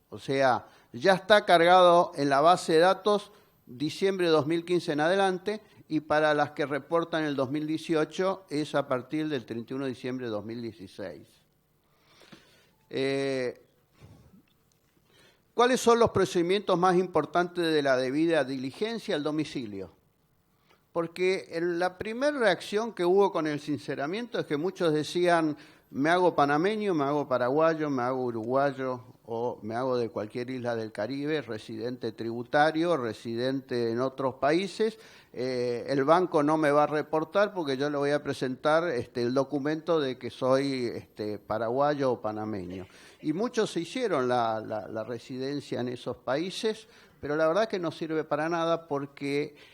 Speaker 1: o sea, ya está cargado en la base de datos diciembre de 2015 en adelante, y para las que reportan el 2018 es a partir del 31 de diciembre de 2016. ¿Cuáles son los procedimientos más importantes de la debida diligencia al domicilio? Porque la primera reacción que hubo con el sinceramiento es que muchos decían, me hago panameño, me hago paraguayo, me hago uruguayo o me hago de cualquier isla del Caribe, residente tributario, residente en otros países. El banco no me va a reportar porque yo le voy a presentar el documento de que soy paraguayo o panameño. Y muchos se hicieron la residencia en esos países, pero la verdad que no sirve para nada porque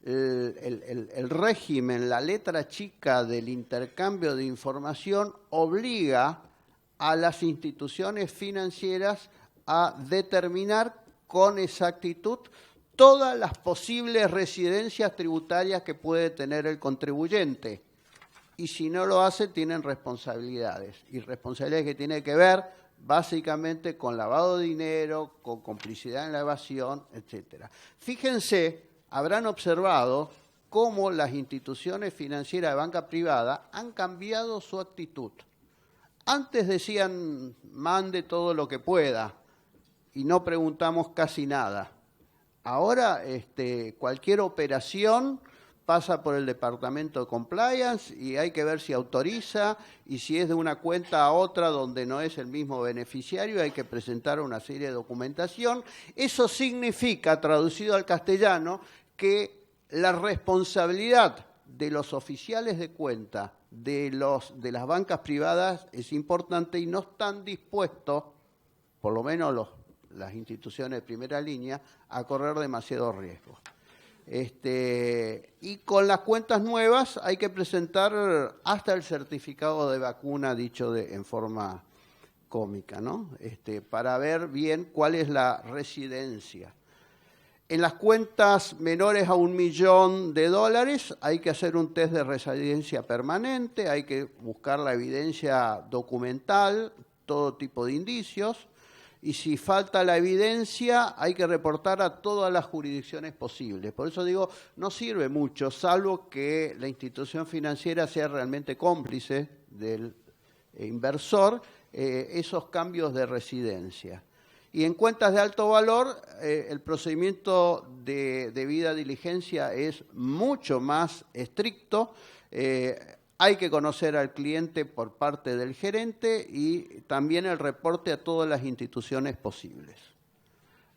Speaker 1: el régimen, la letra chica del intercambio de información obliga a las instituciones financieras a determinar con exactitud todas las posibles residencias tributarias que puede tener el contribuyente. Y si no lo hace, tienen responsabilidades. Y responsabilidades que tienen que ver básicamente con lavado de dinero, con complicidad en la evasión, etcétera. Fíjense, habrán observado cómo las instituciones financieras de banca privada han cambiado su actitud. Antes decían, mande todo lo que pueda, y no preguntamos casi nada. Ahora cualquier operación pasa por el departamento de compliance y hay que ver si autoriza, y si es de una cuenta a otra donde no es el mismo beneficiario hay que presentar una serie de documentación. Eso significa, traducido al castellano, que la responsabilidad de los oficiales de cuenta de las bancas privadas es importante y no están dispuestos, por lo menos las instituciones de primera línea, a correr demasiado riesgo. Y con las cuentas nuevas hay que presentar hasta el certificado de vacuna, dicho en forma cómica, ¿no? Para ver bien cuál es la residencia. En las cuentas menores a $1 millón hay que hacer un test de residencia permanente, hay que buscar la evidencia documental, todo tipo de indicios, y si falta la evidencia hay que reportar a todas las jurisdicciones posibles. Por eso digo, no sirve mucho, salvo que la institución financiera sea realmente cómplice del inversor, esos cambios de residencia. Y en cuentas de alto valor, el procedimiento de debida diligencia es mucho más estricto. Hay que conocer al cliente por parte del gerente y también el reporte a todas las instituciones posibles.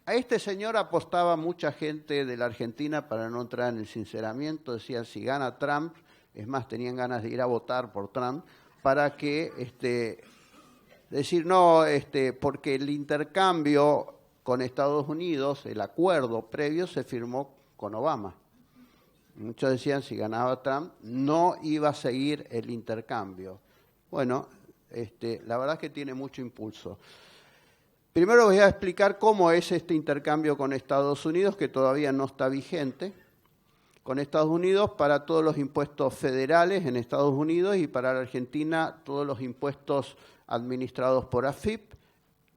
Speaker 1: A este señor apostaba mucha gente de la Argentina para no entrar en el sinceramiento. Decían, si gana Trump, es más, tenían ganas de ir a votar por Trump, para que decir no, porque el intercambio con Estados Unidos, el acuerdo previo se firmó con Obama. Muchos decían, si ganaba Trump, no iba a seguir el intercambio. Bueno, la verdad es que tiene mucho impulso. Primero voy a explicar cómo es este intercambio con Estados Unidos, que todavía no está vigente. Con Estados Unidos para todos los impuestos federales en Estados Unidos y para la Argentina todos los impuestos administrados por AFIP.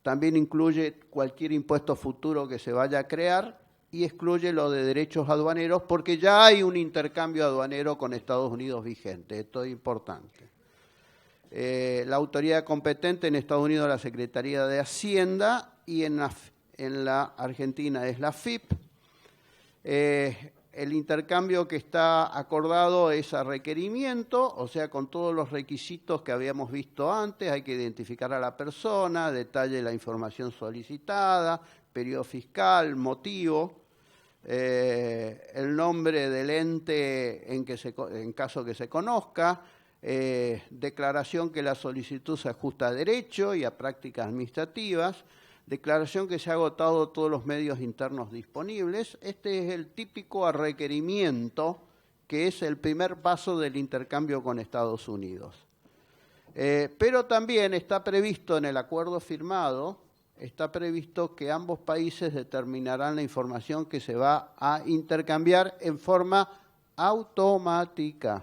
Speaker 1: También incluye cualquier impuesto futuro que se vaya a crear y excluye lo de derechos aduaneros porque ya hay un intercambio aduanero con Estados Unidos vigente. Esto es importante. La autoridad competente en Estados Unidos es la Secretaría de Hacienda y en la Argentina es la AFIP. El intercambio que está acordado es a requerimiento, o sea, con todos los requisitos que habíamos visto antes. Hay que identificar a la persona, detalle la información solicitada, periodo fiscal, motivo, el nombre del ente en caso que se conozca, declaración que la solicitud se ajusta a derecho y a prácticas administrativas, declaración que se ha agotado todos los medios internos disponibles. Este es el típico requerimiento, que es el primer paso del intercambio con Estados Unidos. Pero también está previsto en el acuerdo firmado, está previsto que ambos países determinarán la información que se va a intercambiar en forma automática.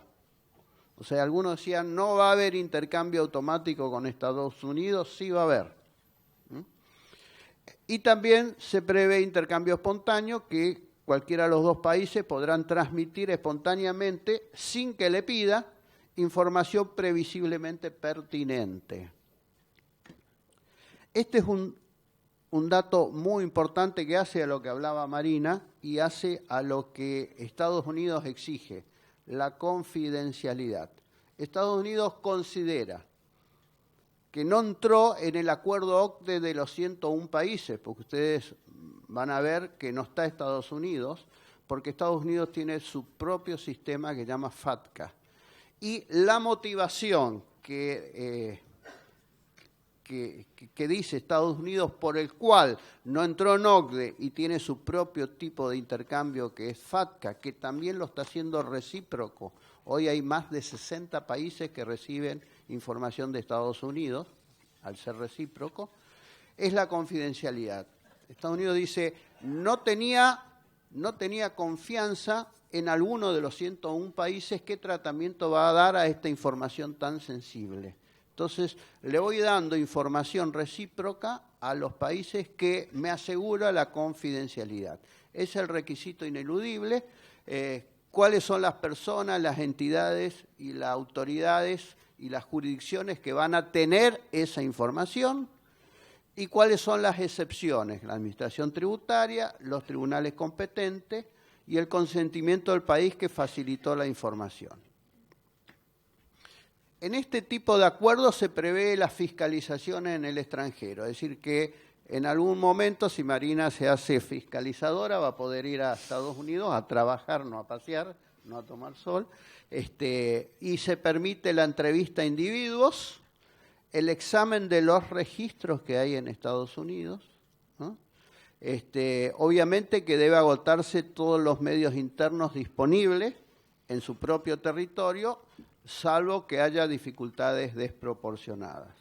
Speaker 1: O sea, algunos decían, no va a haber intercambio automático con Estados Unidos, sí va a haber. Y también se prevé intercambio espontáneo, que cualquiera de los dos países podrán transmitir espontáneamente, sin que le pida, información previsiblemente pertinente. Este es un dato muy importante que hace a lo que hablaba Marina y hace a lo que Estados Unidos exige, la confidencialidad. Estados Unidos considera que no entró en el acuerdo OCDE de los 101 países, porque ustedes van a ver que no está Estados Unidos, porque Estados Unidos tiene su propio sistema que se llama FATCA. Y la motivación que dice Estados Unidos por el cual no entró en OCDE y tiene su propio tipo de intercambio que es FATCA, que también lo está haciendo recíproco. Hoy hay más de 60 países que reciben información de Estados Unidos, al ser recíproco, es la confidencialidad. Estados Unidos dice, no tenía confianza en alguno de los 101 países qué tratamiento va a dar a esta información tan sensible. Entonces, le voy dando información recíproca a los países que me asegura la confidencialidad. Es el requisito ineludible. ¿Cuáles son las personas, las entidades y las autoridades y las jurisdicciones que van a tener esa información? ¿Y cuáles son las excepciones? La administración tributaria, los tribunales competentes y el consentimiento del país que facilitó la información. En este tipo de acuerdos se prevé la fiscalización en el extranjero, es decir, que en algún momento, si Marina se hace fiscalizadora, va a poder ir a Estados Unidos a trabajar, no a pasear, no a tomar sol, y se permite la entrevista a individuos, el examen de los registros que hay en Estados Unidos, ¿no? Obviamente que debe agotarse todos los medios internos disponibles en su propio territorio, salvo que haya dificultades desproporcionadas.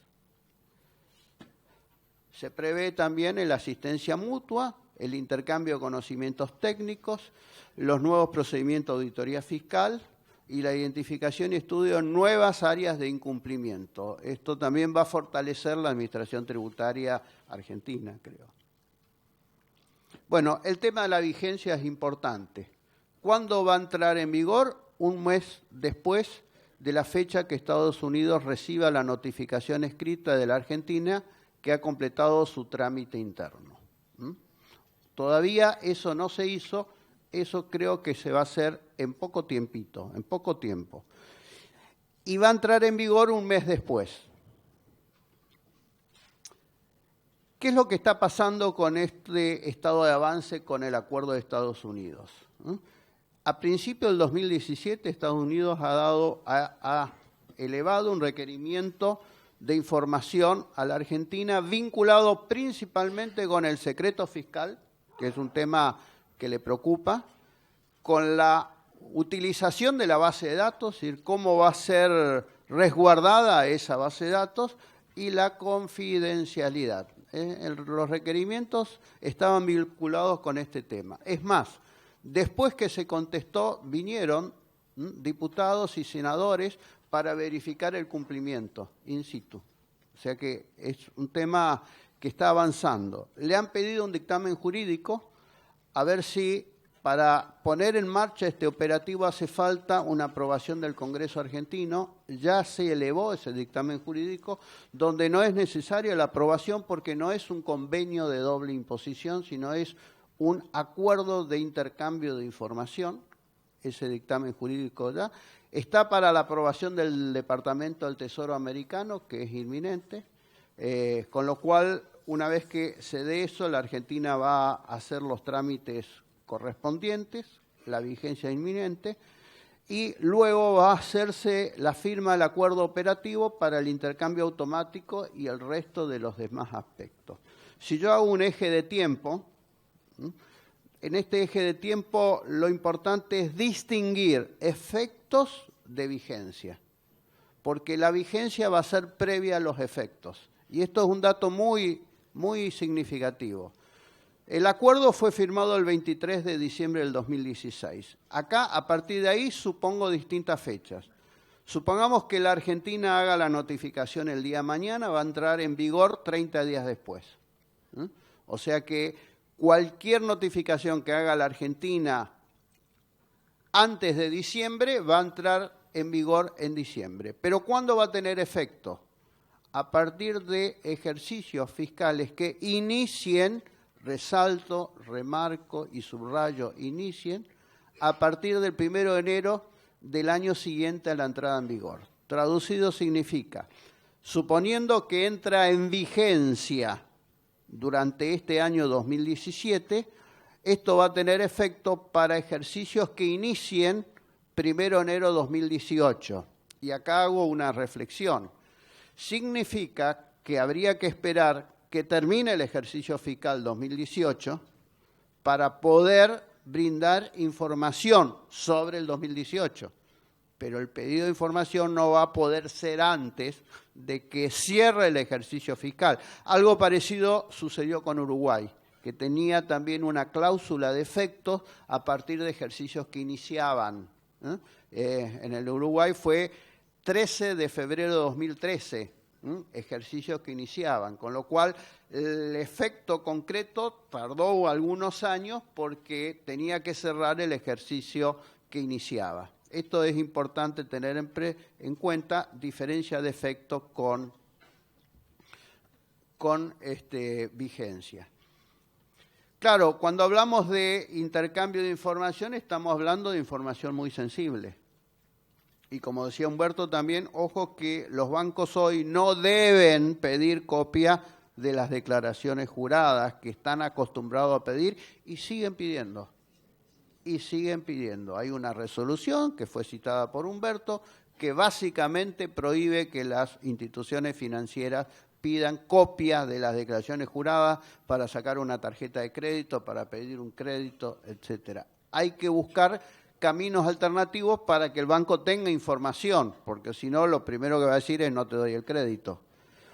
Speaker 1: Se prevé también la asistencia mutua, el intercambio de conocimientos técnicos, los nuevos procedimientos de auditoría fiscal y la identificación y estudio de nuevas áreas de incumplimiento. Esto también va a fortalecer la administración tributaria argentina, creo. Bueno, el tema de la vigencia es importante. ¿Cuándo va a entrar en vigor? Un mes después de la fecha que Estados Unidos reciba la notificación escrita de la Argentina que ha completado su trámite interno. Todavía eso no se hizo, eso creo que se va a hacer en poco tiempito, en poco tiempo. Y va a entrar en vigor un mes después. ¿Qué es lo que está pasando con este estado de avance con el acuerdo de Estados Unidos? A principios del 2017, Estados Unidos ha elevado un requerimiento de información a la Argentina vinculado principalmente con el secreto fiscal, que es un tema que le preocupa, con la utilización de la base de datos, es decir, cómo va a ser resguardada esa base de datos, y la confidencialidad. Los requerimientos estaban vinculados con este tema. Es más, después que se contestó, vinieron diputados y senadores para verificar el cumplimiento in situ. O sea que es un tema que está avanzando. Le han pedido un dictamen jurídico a ver si para poner en marcha este operativo hace falta una aprobación del Congreso argentino. Ya se elevó ese dictamen jurídico donde no es necesaria la aprobación porque no es un convenio de doble imposición, sino es un acuerdo de intercambio de información, ese dictamen jurídico ya, está para la aprobación del Departamento del Tesoro americano, que es inminente, con lo cual, una vez que se dé eso, la Argentina va a hacer los trámites correspondientes, la vigencia inminente, y luego va a hacerse la firma del acuerdo operativo para el intercambio automático y el resto de los demás aspectos. Si yo hago un eje de tiempo, en este eje de tiempo lo importante es distinguir efectos de vigencia, porque la vigencia va a ser previa a los efectos. Y esto es un dato muy significativo. El acuerdo fue firmado el 23 de diciembre del 2016. Acá, a partir de ahí, supongo distintas fechas. Supongamos que la Argentina haga la notificación el día de mañana, va a entrar en vigor 30 días después. O sea que cualquier notificación que haga la Argentina antes de diciembre va a entrar en vigor en diciembre. Pero ¿cuándo va a tener efecto? A partir de ejercicios fiscales que inicien, resalto, remarco y subrayo, inicien a partir del 1 de enero del año siguiente a la entrada en vigor. Traducido significa, suponiendo que entra en vigencia durante este año 2017, esto va a tener efecto para ejercicios que inicien 1 de enero de 2018. Y acá hago una reflexión. Significa que habría que esperar que termine el ejercicio fiscal 2018 para poder brindar información sobre el 2018. Pero el pedido de información no va a poder ser antes de que cierre el ejercicio fiscal. Algo parecido sucedió con Uruguay, que tenía también una cláusula de efectos a partir de ejercicios que iniciaban. En el Uruguay fue 13 de febrero de 2013, ejercicios que iniciaban, con lo cual el efecto concreto tardó algunos años porque tenía que cerrar el ejercicio que iniciaba. Esto es importante tener en cuenta, diferencia de efectos con vigencia. Claro, cuando hablamos de intercambio de información, estamos hablando de información muy sensible. Y como decía Humberto también, ojo que los bancos hoy no deben pedir copia de las declaraciones juradas que están acostumbrados a pedir y siguen pidiendo. Hay una resolución que fue citada por Humberto que básicamente prohíbe que las instituciones financieras pidan copia de las declaraciones juradas para sacar una tarjeta de crédito, para pedir un crédito, etcétera. Hay que buscar caminos alternativos para que el banco tenga información, porque si no, lo primero que va a decir es no te doy el crédito.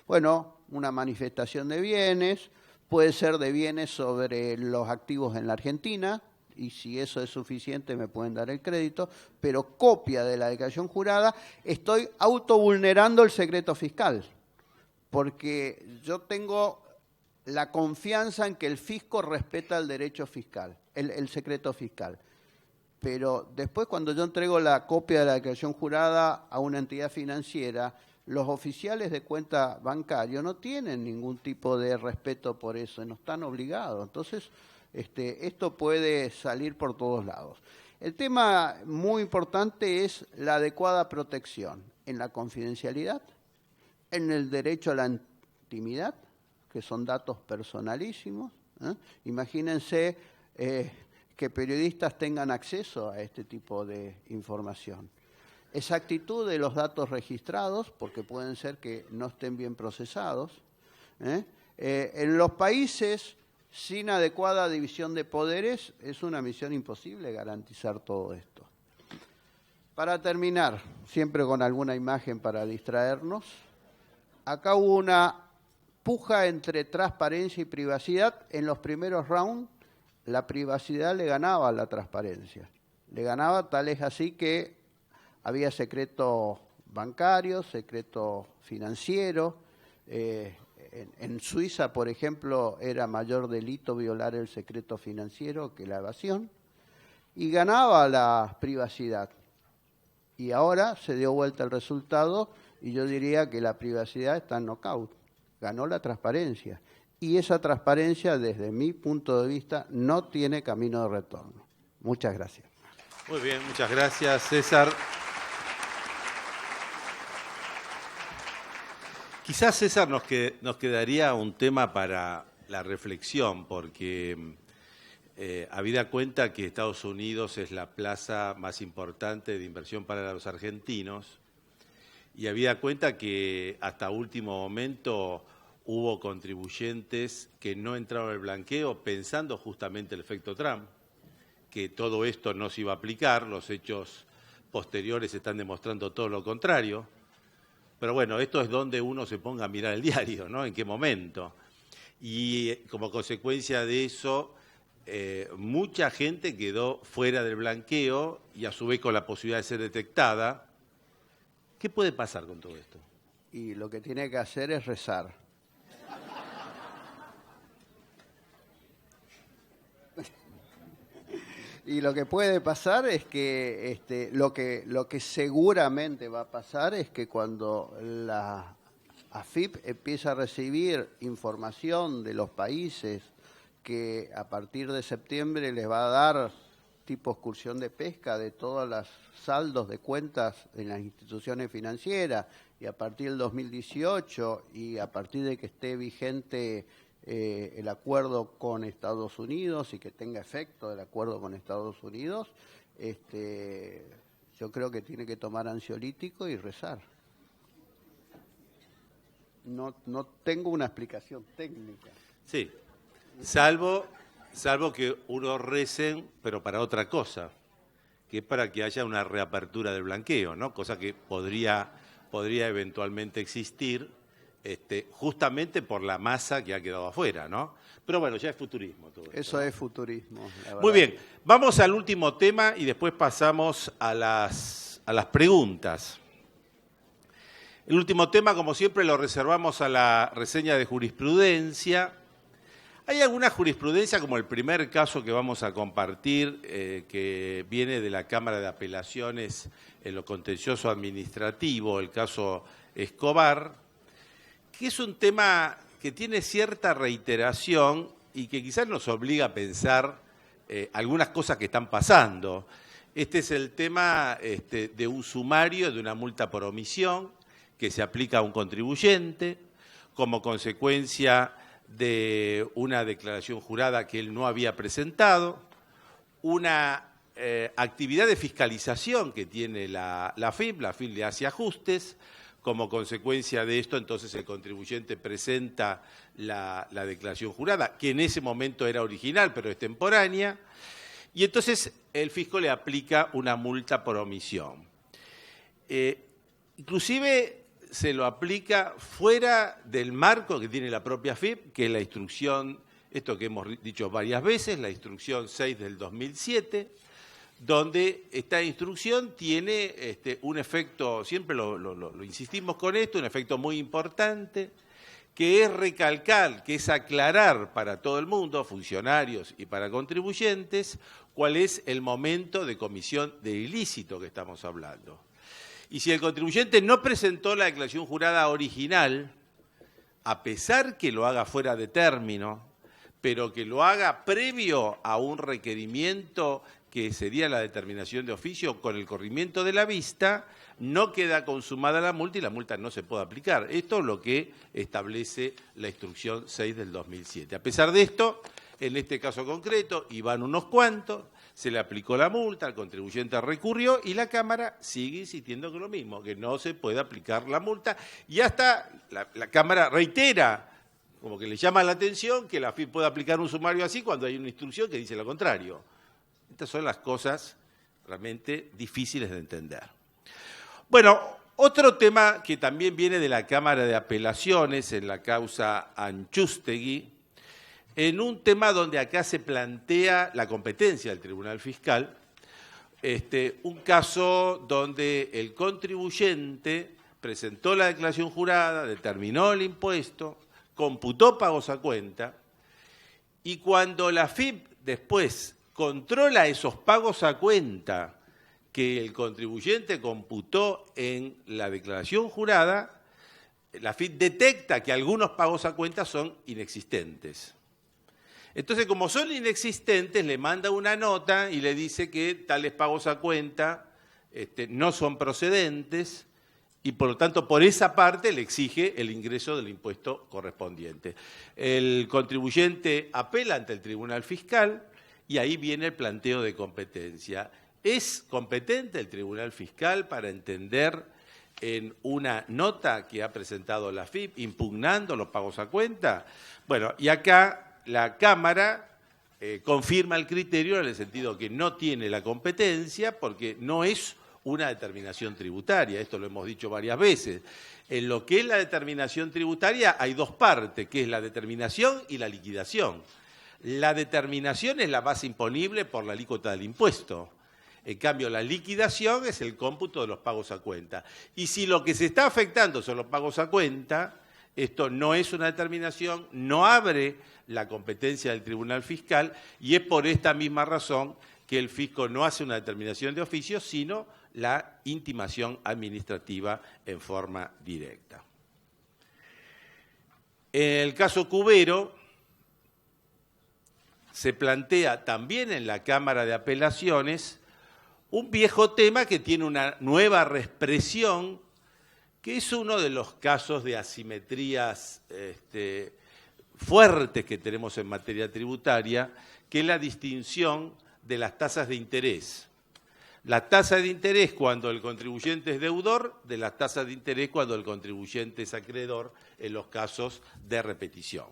Speaker 1: Bueno, una manifestación de bienes, puede ser de bienes sobre los activos en la Argentina, y si eso es suficiente me pueden dar el crédito, pero copia de la declaración jurada, estoy autovulnerando el secreto fiscal, porque yo tengo la confianza en que el fisco respeta el derecho fiscal, el secreto fiscal. Pero después cuando yo entrego la copia de la declaración jurada a una entidad financiera, los oficiales de cuenta bancario no tienen ningún tipo de respeto por eso, no están obligados. Entonces, esto puede salir por todos lados. El tema muy importante es la adecuada protección en la confidencialidad, en el derecho a la intimidad, que son datos personalísimos. Imagínense que periodistas tengan acceso a este tipo de información. Exactitud de los datos registrados, porque pueden ser que no estén bien procesados. En los países sin adecuada división de poderes es una misión imposible garantizar todo esto. Para terminar, siempre con alguna imagen para distraernos, acá hubo una puja entre transparencia y privacidad. En los primeros rounds, la privacidad le ganaba a la transparencia. Le ganaba, tal es así que había secreto bancario, secreto financiero. En Suiza, por ejemplo, era mayor delito violar el secreto financiero que la evasión. Y ganaba la privacidad. Y ahora se dio vuelta el resultado y yo diría que la privacidad está en knockout. Ganó la transparencia. y esa transparencia, desde mi punto de vista, no tiene camino de retorno. Muchas gracias.
Speaker 2: Muy bien, muchas gracias, César. Quizás, César, nos quedaría un tema para la reflexión, porque habida cuenta que Estados Unidos es la plaza más importante de inversión para los argentinos, y habida cuenta que hasta último momento hubo contribuyentes que no entraron al blanqueo pensando justamente el efecto Trump, que todo esto no se iba a aplicar, los hechos posteriores están demostrando todo lo contrario. Pero bueno, esto es donde uno se ponga a mirar el diario, ¿no? En qué momento. Y como consecuencia de eso, mucha gente quedó fuera del blanqueo y a su vez con la posibilidad de ser detectada. ¿Qué puede pasar con todo esto?
Speaker 1: Y lo que tiene que hacer es rezar. Y lo que puede pasar es que lo que seguramente va a pasar es que cuando la AFIP empieza a recibir información de los países que a partir de septiembre les va a dar tipo excursión de pesca de todos los saldos de cuentas en las instituciones financieras, y a partir del 2018 y a partir de que esté vigente el acuerdo con Estados Unidos y que tenga efecto el acuerdo con Estados Unidos, yo creo que tiene que tomar ansiolítico y rezar. No tengo una explicación técnica.
Speaker 2: Sí, salvo que uno recen, pero para otra cosa, que es para que haya una reapertura del blanqueo, ¿no? Cosa que podría eventualmente existir, justamente por la masa que ha quedado afuera, ¿no? Pero bueno, ya es futurismo todo esto.
Speaker 1: Eso, ¿no? Es futurismo, la verdad.
Speaker 2: Muy bien, vamos al último tema y después pasamos a las preguntas. El último tema, como siempre, lo reservamos a la reseña de jurisprudencia. Hay alguna jurisprudencia, como el primer caso que vamos a compartir, que viene de la Cámara de Apelaciones en lo contencioso administrativo, el caso Escobar, que es un tema que tiene cierta reiteración y que quizás nos obliga a pensar algunas cosas que están pasando. Este es el tema de un sumario, de una multa por omisión que se aplica a un contribuyente como consecuencia de una declaración jurada que él no había presentado, una actividad de fiscalización que tiene la FIP le hace ajustes. Como consecuencia de esto, entonces el contribuyente presenta la declaración jurada, que en ese momento era original, pero es temporánea, y entonces el fisco le aplica una multa por omisión. Inclusive se lo aplica fuera del marco que tiene la propia FIP, que es la instrucción, esto que hemos dicho varias veces, la instrucción 6 del 2007, donde esta instrucción tiene un efecto, siempre lo insistimos con esto, un efecto muy importante, que es recalcar, que es aclarar para todo el mundo, funcionarios y para contribuyentes, cuál es el momento de comisión de ilícito que estamos hablando. Y si el contribuyente no presentó la declaración jurada original, a pesar que lo haga fuera de término, pero que lo haga previo a un requerimiento que sería la determinación de oficio con el corrimiento de la vista, no queda consumada la multa y la multa no se puede aplicar. Esto es lo que establece la instrucción 6 del 2007. A pesar de esto, en este caso concreto, iban unos cuantos, se le aplicó la multa, el contribuyente recurrió y la Cámara sigue insistiendo con lo mismo, que no se puede aplicar la multa, y hasta la Cámara reitera, como que le llama la atención, que la FIP puede aplicar un sumario así cuando hay una instrucción que dice lo contrario. Estas son las cosas realmente difíciles de entender. Bueno, otro tema que también viene de la Cámara de Apelaciones en la causa Anchustegui, en un tema donde acá se plantea la competencia del Tribunal Fiscal, un caso donde el contribuyente presentó la declaración jurada, determinó el impuesto, computó pagos a cuenta, y cuando la FIP después controla esos pagos a cuenta que el contribuyente computó en la declaración jurada, la AFIP detecta que algunos pagos a cuenta son inexistentes. Entonces, como son inexistentes, le manda una nota y le dice que tales pagos a cuenta no son procedentes y, por lo tanto, por esa parte le exige el ingreso del impuesto correspondiente. El contribuyente apela ante el Tribunal Fiscal y ahí viene el planteo de competencia. ¿Es competente el Tribunal Fiscal para entender en una nota que ha presentado la AFIP impugnando los pagos a cuenta? Bueno, y acá la Cámara confirma el criterio en el sentido que no tiene la competencia porque no es una determinación tributaria. Esto lo hemos dicho varias veces. En lo que es la determinación tributaria hay dos partes, que es la determinación y la liquidación. La determinación es la base imponible por la alícuota del impuesto. En cambio, la liquidación es el cómputo de los pagos a cuenta. Y si lo que se está afectando son los pagos a cuenta, esto no es una determinación, no abre la competencia del Tribunal Fiscal y es por esta misma razón que el fisco no hace una determinación de oficio, sino la intimación administrativa en forma directa. En el caso Cubero, se plantea también en la Cámara de Apelaciones un viejo tema que tiene una nueva reexpresión, que es uno de los casos de asimetrías fuertes que tenemos en materia tributaria, que es la distinción de las tasas de interés. La tasa de interés cuando el contribuyente es deudor, de las tasas de interés cuando el contribuyente es acreedor en los casos de repetición.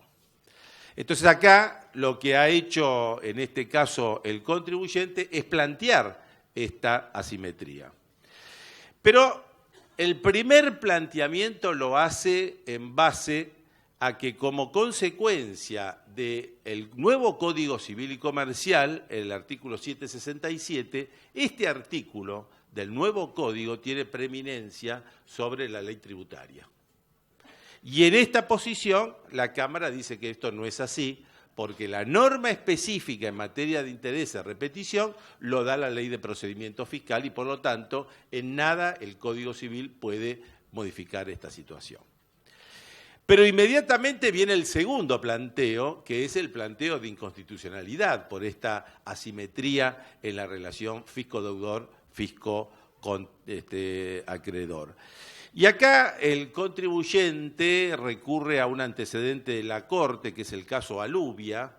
Speaker 2: Entonces acá lo que ha hecho en este caso el contribuyente es plantear esta asimetría. Pero el primer planteamiento lo hace en base a que como consecuencia del nuevo Código Civil y Comercial, el artículo 767, este artículo del nuevo Código tiene preeminencia sobre la ley tributaria. Y en esta posición la Cámara dice que esto no es así, porque la norma específica en materia de interés de repetición lo da la Ley de Procedimiento Fiscal y, por lo tanto, en nada el Código Civil puede modificar esta situación. Pero inmediatamente viene el segundo planteo, que es el planteo de inconstitucionalidad por esta asimetría en la relación fisco-deudor, fisco-acreedor. Y acá el contribuyente recurre a un antecedente de la Corte, que es el caso Alubia,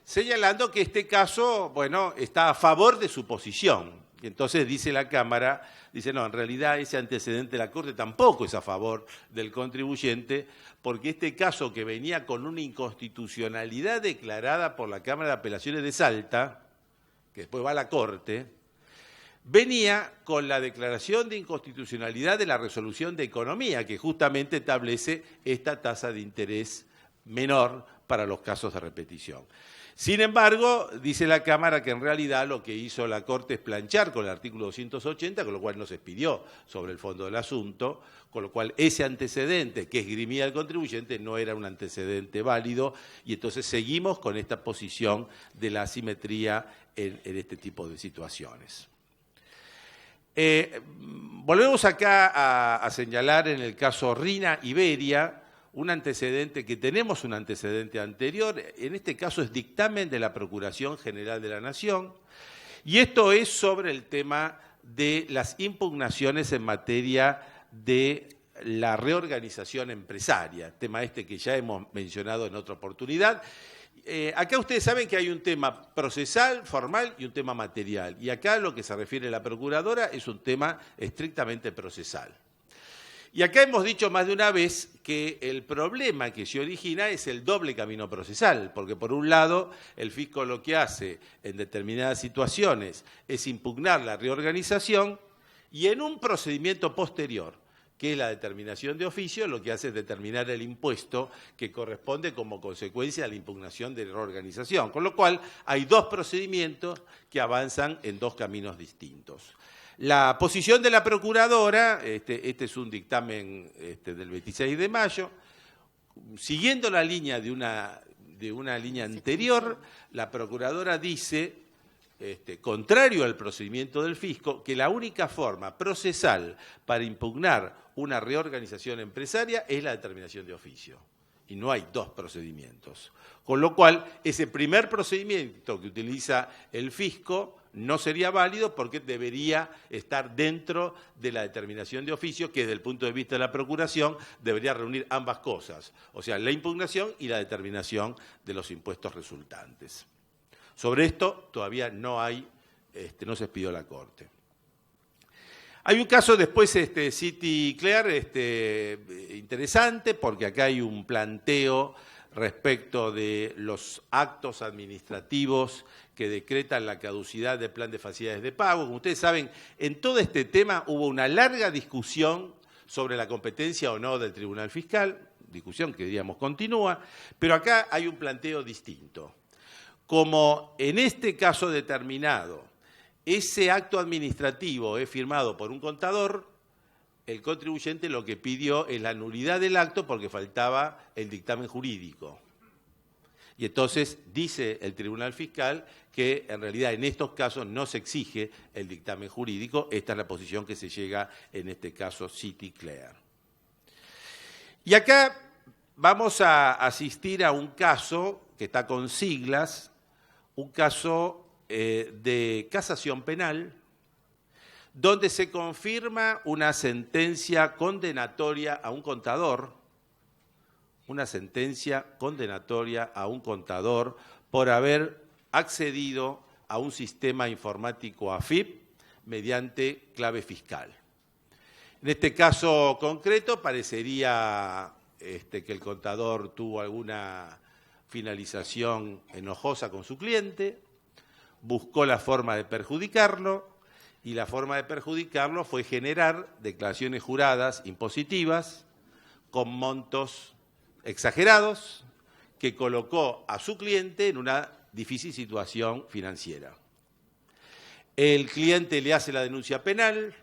Speaker 2: señalando que este caso, bueno, está a favor de su posición. Y entonces dice la Cámara, dice, no, en realidad ese antecedente de la Corte tampoco es a favor del contribuyente, porque este caso que venía con una inconstitucionalidad declarada por la Cámara de Apelaciones de Salta, que después va a la Corte, venía con la declaración de inconstitucionalidad de la resolución de economía, que justamente establece esta tasa de interés menor para los casos de repetición. Sin embargo, dice la Cámara que en realidad lo que hizo la Corte es planchar con el artículo 280, con lo cual no se expidió sobre el fondo del asunto, con lo cual ese antecedente que esgrimía el contribuyente no era un antecedente válido y entonces seguimos con esta posición de la asimetría en este tipo de situaciones. Volvemos acá a señalar en el caso Rina Iberia un antecedente que tenemos, un antecedente anterior, en este caso es dictamen de la Procuración General de la Nación, y esto es sobre el tema de las impugnaciones en materia de la reorganización empresaria, tema este que ya hemos mencionado en otra oportunidad. Acá ustedes saben que hay un tema procesal, formal y un tema material. Y acá lo que se refiere a la Procuradora es un tema estrictamente procesal. Y acá hemos dicho más de una vez que el problema que se origina es el doble camino procesal, porque por un lado el fisco lo que hace en determinadas situaciones es impugnar la reorganización y en un procedimiento posterior, que es la determinación de oficio, lo que hace es determinar el impuesto que corresponde como consecuencia a la impugnación de la reorganización. Con lo cual, hay dos procedimientos que avanzan en dos caminos distintos. La posición de la Procuradora, este es un dictamen del 26 de mayo, siguiendo la línea de una línea anterior, la Procuradora dice contrario al procedimiento del fisco, que la única forma procesal para impugnar una reorganización empresaria es la determinación de oficio. Y no hay dos procedimientos. Con lo cual, ese primer procedimiento que utiliza el fisco no sería válido porque debería estar dentro de la determinación de oficio, que desde el punto de vista de la Procuración debería reunir ambas cosas, o sea, la impugnación y la determinación de los impuestos resultantes. Sobre esto todavía no no se expidió la Corte. Hay un caso después, City Clear, interesante, porque acá hay un planteo respecto de los actos administrativos que decretan la caducidad del plan de facilidades de pago. Como ustedes saben, en todo este tema hubo una larga discusión sobre la competencia o no del Tribunal Fiscal, discusión que, diríamos, continúa, pero acá hay un planteo distinto. Como en este caso determinado, ese acto administrativo es firmado por un contador, el contribuyente lo que pidió es la nulidad del acto porque faltaba el dictamen jurídico. Y entonces dice el Tribunal Fiscal que en realidad en estos casos no se exige el dictamen jurídico. Esta es la posición que se llega en este caso City Clear. Y acá vamos a asistir a un caso que está con siglas, un caso de casación penal, donde se confirma una sentencia condenatoria a un contador, por haber accedido a un sistema informático AFIP mediante clave fiscal. En este caso concreto parecería que el contador tuvo alguna finalización enojosa con su cliente, buscó la forma de perjudicarlo, y la forma de perjudicarlo fue generar declaraciones juradas impositivas con montos exagerados que colocó a su cliente en una difícil situación financiera. El cliente le hace la denuncia penal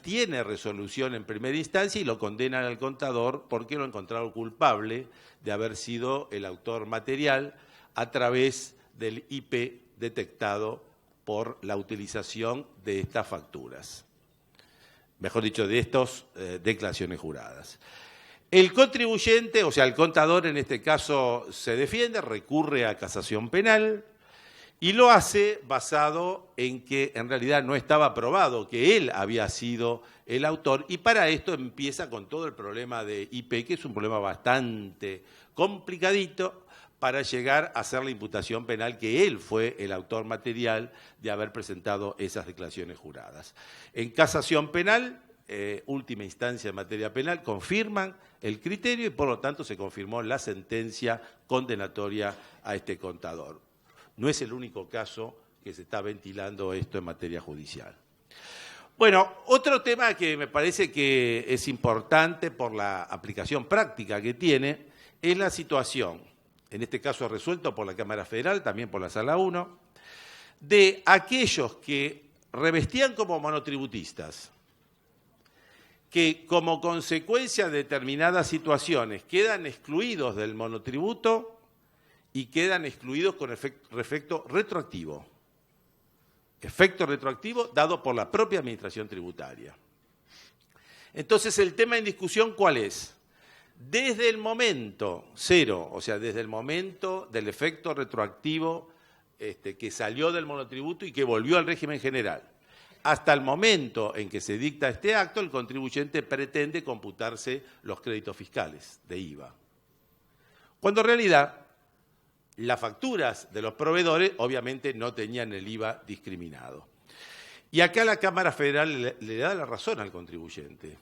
Speaker 2: tiene resolución en primera instancia y lo condenan al contador porque lo encontraron culpable de haber sido el autor material a través del IP detectado por la utilización de estas facturas, mejor dicho, de estas declaraciones juradas. El contribuyente, o sea, el contador en este caso se defiende, recurre a casación penal y lo hace basado en que en realidad no estaba probado que él había sido el autor, y para esto empieza con todo el problema de IP, que es un problema bastante complicadito, para llegar a hacer la imputación penal que él fue el autor material de haber presentado esas declaraciones juradas. En casación penal, última instancia en materia penal, confirman el criterio y por lo tanto se confirmó la sentencia condenatoria a este contador. No es el único caso que se está ventilando esto en materia judicial. Bueno, otro tema que me parece que es importante por la aplicación práctica que tiene es la situación, en este caso resuelto por la Cámara Federal, también por la Sala 1, de aquellos que revestían como monotributistas, que como consecuencia de determinadas situaciones quedan excluidos del monotributo y quedan excluidos con efecto retroactivo. Efecto retroactivo dado por la propia Administración Tributaria. Entonces, el tema en discusión, ¿cuál es? Desde el momento cero, o sea, desde el momento del efecto retroactivo que salió del monotributo y que volvió al régimen general, hasta el momento en que se dicta este acto, el contribuyente pretende computarse los créditos fiscales de IVA. Cuando en realidad las facturas de los proveedores obviamente no tenían el IVA discriminado. Y acá la Cámara Federal le da la razón al contribuyente.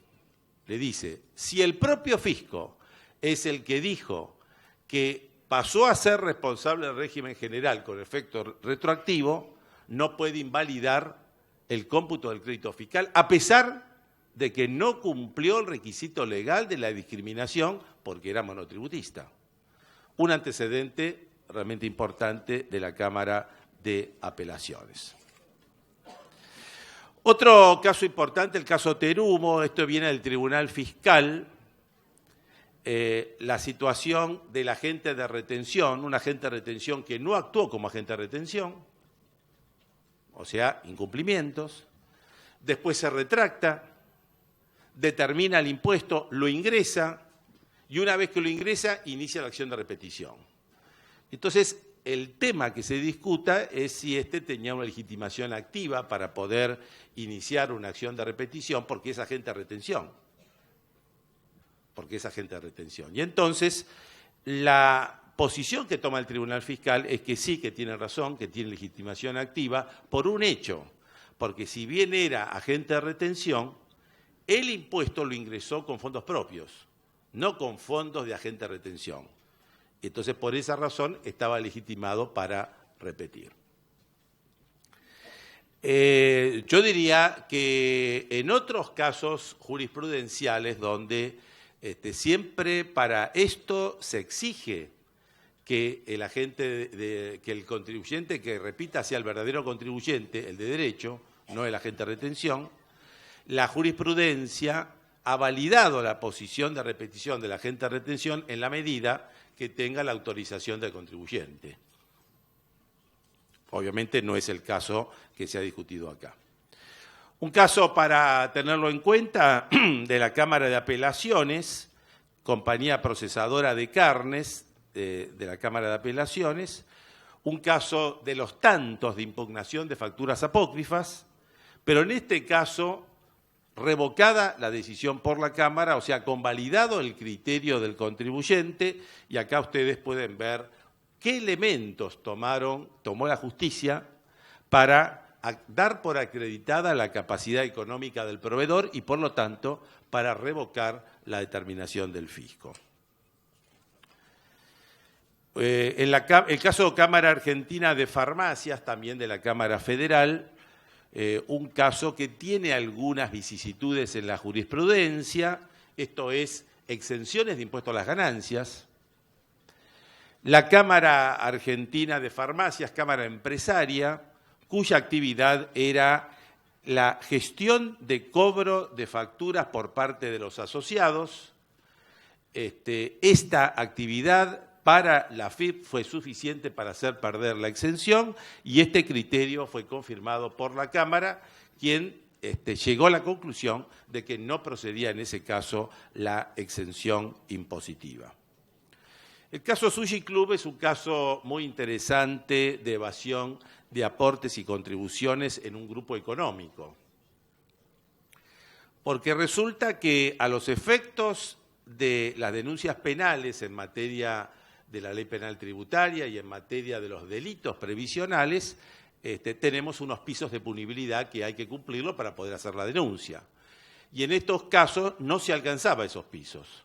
Speaker 2: Le dice, si el propio fisco es el que dijo que pasó a ser responsable del régimen general con efecto retroactivo, no puede invalidar el cómputo del crédito fiscal, a pesar de que no cumplió el requisito legal de la discriminación porque era monotributista. Un antecedente realmente importante de la Cámara de Apelaciones. Otro caso importante, el caso Terumo, esto viene del Tribunal Fiscal. la situación del agente de retención, un agente de retención que no actuó como agente de retención, o sea, incumplimientos, después se retracta, determina el impuesto, lo ingresa, y una vez que lo ingresa, inicia la acción de repetición. Entonces, el tema que se discuta es si este tenía una legitimación activa para poder iniciar una acción de repetición, porque es agente de retención. Y entonces, la posición que toma el Tribunal Fiscal es que sí, que tiene razón, que tiene legitimación activa, por un hecho, porque si bien era agente de retención, el impuesto lo ingresó con fondos propios, no con fondos de agente de retención. Entonces, por esa razón, estaba legitimado para repetir. Yo diría que en otros casos jurisprudenciales donde siempre para esto se exige que el agente, que el contribuyente que repita sea el verdadero contribuyente, el de derecho, no el agente de retención, la jurisprudencia ha validado la posición de repetición del agente de retención en la medida que tenga la autorización del contribuyente. Obviamente no es el caso que se ha discutido acá. Un caso para tenerlo en cuenta de la Cámara de Apelaciones, compañía procesadora de carnes de la Cámara de Apelaciones, un caso de los tantos de impugnación de facturas apócrifas, pero en este caso revocada la decisión por la Cámara, o sea, convalidado el criterio del contribuyente, y acá ustedes pueden ver qué elementos tomó la justicia para dar por acreditada la capacidad económica del proveedor y, por lo tanto, para revocar la determinación del fisco. El caso de Cámara Argentina de Farmacias, también de la Cámara Federal, un caso que tiene algunas vicisitudes en la jurisprudencia, esto es, exenciones de impuesto a las ganancias. La Cámara Argentina de Farmacias, Cámara Empresaria, cuya actividad era la gestión de cobro de facturas por parte de los asociados. Esta actividad para la AFIP fue suficiente para hacer perder la exención y este criterio fue confirmado por la Cámara, quien llegó a la conclusión de que no procedía en ese caso la exención impositiva. El caso Sushi Club es un caso muy interesante de evasión de aportes y contribuciones en un grupo económico, porque resulta que a los efectos de las denuncias penales en materia de la ley penal tributaria y en materia de los delitos previsionales, tenemos unos pisos de punibilidad que hay que cumplirlo para poder hacer la denuncia. Y en estos casos no se alcanzaba esos pisos.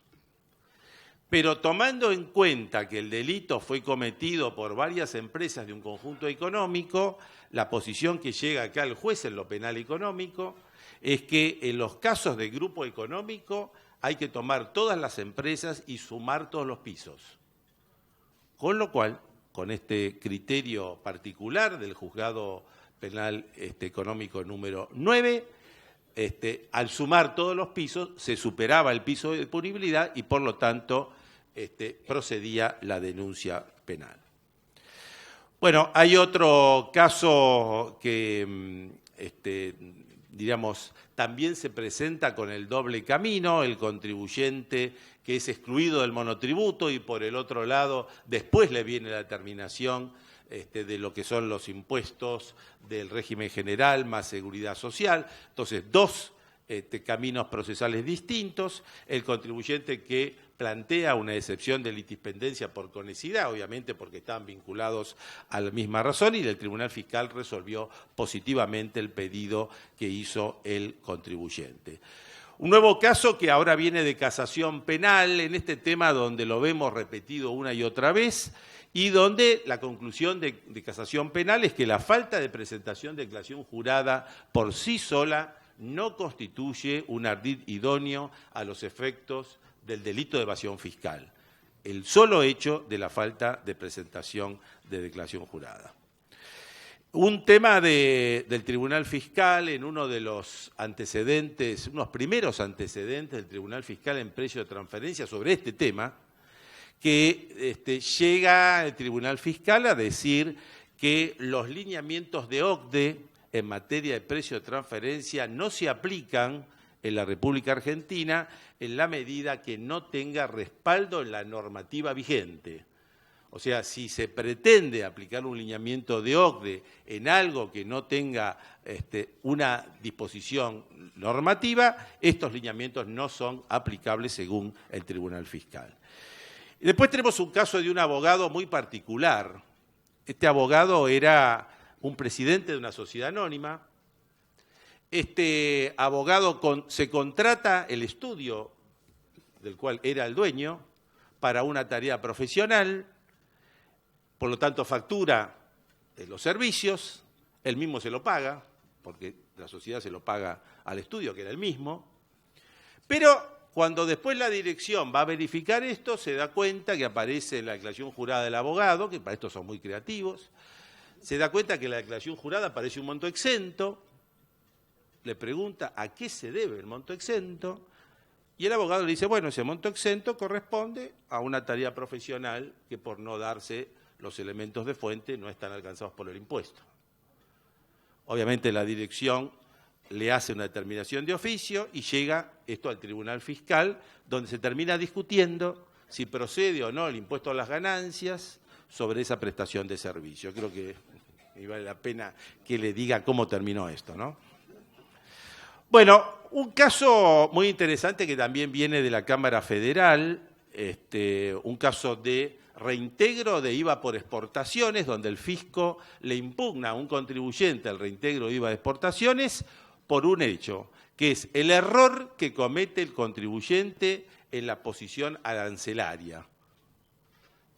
Speaker 2: Pero tomando en cuenta que el delito fue cometido por varias empresas de un conjunto económico, la posición que llega acá el juez en lo penal económico es que en los casos de grupo económico hay que tomar todas las empresas y sumar todos los pisos. Con lo cual, con este criterio particular del juzgado penal económico número 9, al sumar todos los pisos se superaba el piso de punibilidad y por lo tanto procedía la denuncia penal. Bueno, hay otro caso que también se presenta con el doble camino, el contribuyente que es excluido del monotributo y por el otro lado después le viene la determinación de lo que son los impuestos del régimen general más seguridad social. Entonces, dos caminos procesales distintos, el contribuyente que plantea una excepción de litispendencia por conexidad, obviamente porque están vinculados a la misma razón, y el Tribunal Fiscal resolvió positivamente el pedido que hizo el contribuyente. Un nuevo caso que ahora viene de casación penal en este tema donde lo vemos repetido una y otra vez y donde la conclusión de casación penal es que la falta de presentación de declaración jurada por sí sola no constituye un ardid idóneo a los efectos del delito de evasión fiscal, el solo hecho de la falta de presentación de declaración jurada. Un tema del Tribunal Fiscal en uno de los antecedentes, unos primeros antecedentes del Tribunal Fiscal en precio de transferencia sobre este tema, que llega el Tribunal Fiscal a decir que los lineamientos de OCDE en materia de precio de transferencia no se aplican en la República Argentina en la medida que no tenga respaldo en la normativa vigente. O sea, si se pretende aplicar un lineamiento de OCDE en algo que no tenga una disposición normativa, estos lineamientos no son aplicables según el Tribunal Fiscal. Y después tenemos un caso de un abogado muy particular. Este abogado era un presidente de una sociedad anónima. Este abogado se contrata el estudio del cual era el dueño para una tarea profesional. Por lo tanto, factura los servicios, él mismo se lo paga, porque la sociedad se lo paga al estudio, que era el mismo. Pero cuando después la dirección va a verificar esto, se da cuenta que aparece en la declaración jurada del abogado, que para esto son muy creativos, se da cuenta que en la declaración jurada aparece un monto exento, le pregunta a qué se debe el monto exento, y el abogado le dice, bueno, ese monto exento corresponde a una tarea profesional que por no darse los elementos de fuente no están alcanzados por el impuesto. Obviamente la dirección le hace una determinación de oficio y llega esto al Tribunal Fiscal, donde se termina discutiendo si procede o no el impuesto a las ganancias sobre esa prestación de servicio. Creo que vale la pena que le diga cómo terminó esto, ¿no? Bueno, un caso muy interesante que también viene de la Cámara Federal, un caso de reintegro de IVA por exportaciones, donde el fisco le impugna a un contribuyente el reintegro de IVA de exportaciones por un hecho, que es el error que comete el contribuyente en la posición arancelaria.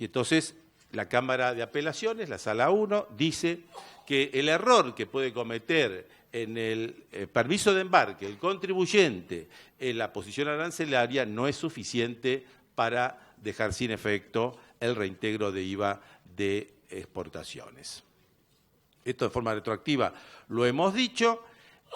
Speaker 2: Y entonces la Cámara de Apelaciones, la Sala 1, dice que el error que puede cometer en el permiso de embarque el contribuyente en la posición arancelaria no es suficiente para dejar sin efecto el reintegro de IVA de exportaciones. Esto de forma retroactiva lo hemos dicho,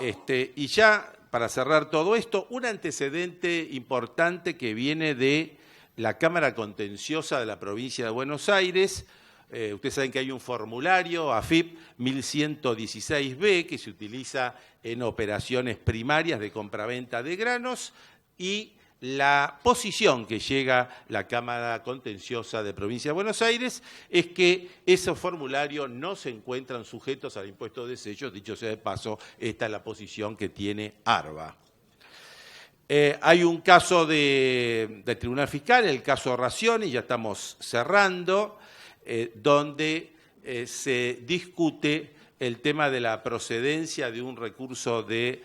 Speaker 2: y ya para cerrar todo esto, un antecedente importante que viene de la Cámara Contenciosa de la Provincia de Buenos Aires. Ustedes saben que hay un formulario, AFIP 1116B, que se utiliza en operaciones primarias de compraventa de granos, y la posición que llega la Cámara Contenciosa de Provincia de Buenos Aires es que esos formularios no se encuentran sujetos al impuesto de sellos. Dicho sea de paso, esta es la posición que tiene ARBA. Hay un caso del Tribunal Fiscal, el caso Racioni, ya estamos cerrando, donde se discute el tema de la procedencia de un recurso de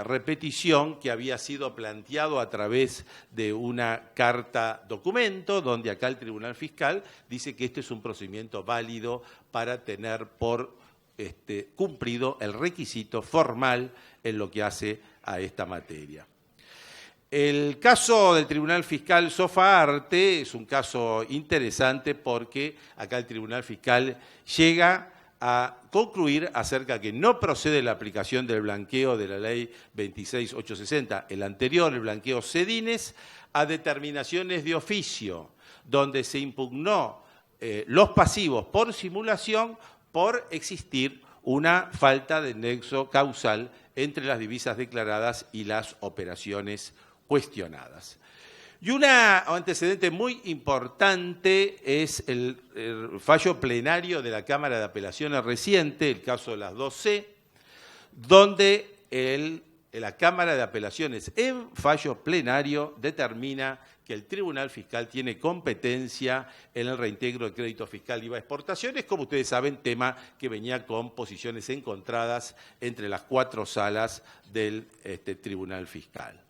Speaker 2: repetición que había sido planteado a través de una carta documento, donde acá el Tribunal Fiscal dice que este es un procedimiento válido para tener por cumplido el requisito formal en lo que hace a esta materia. El caso del Tribunal Fiscal Sofaarte es un caso interesante porque acá el Tribunal Fiscal llega a concluir acerca de que no procede la aplicación del blanqueo de la Ley 26860, el anterior, el blanqueo Cedines, a determinaciones de oficio, donde se impugnó los pasivos por simulación por existir una falta de nexo causal entre las divisas declaradas y las operaciones cuestionadas. Y un antecedente muy importante es el fallo plenario de la Cámara de Apelaciones reciente, el caso de las 2C, donde la Cámara de Apelaciones en fallo plenario determina que el Tribunal Fiscal tiene competencia en el reintegro de crédito fiscal IVA exportaciones, como ustedes saben, tema que venía con posiciones encontradas entre las 4 salas del Tribunal Fiscal.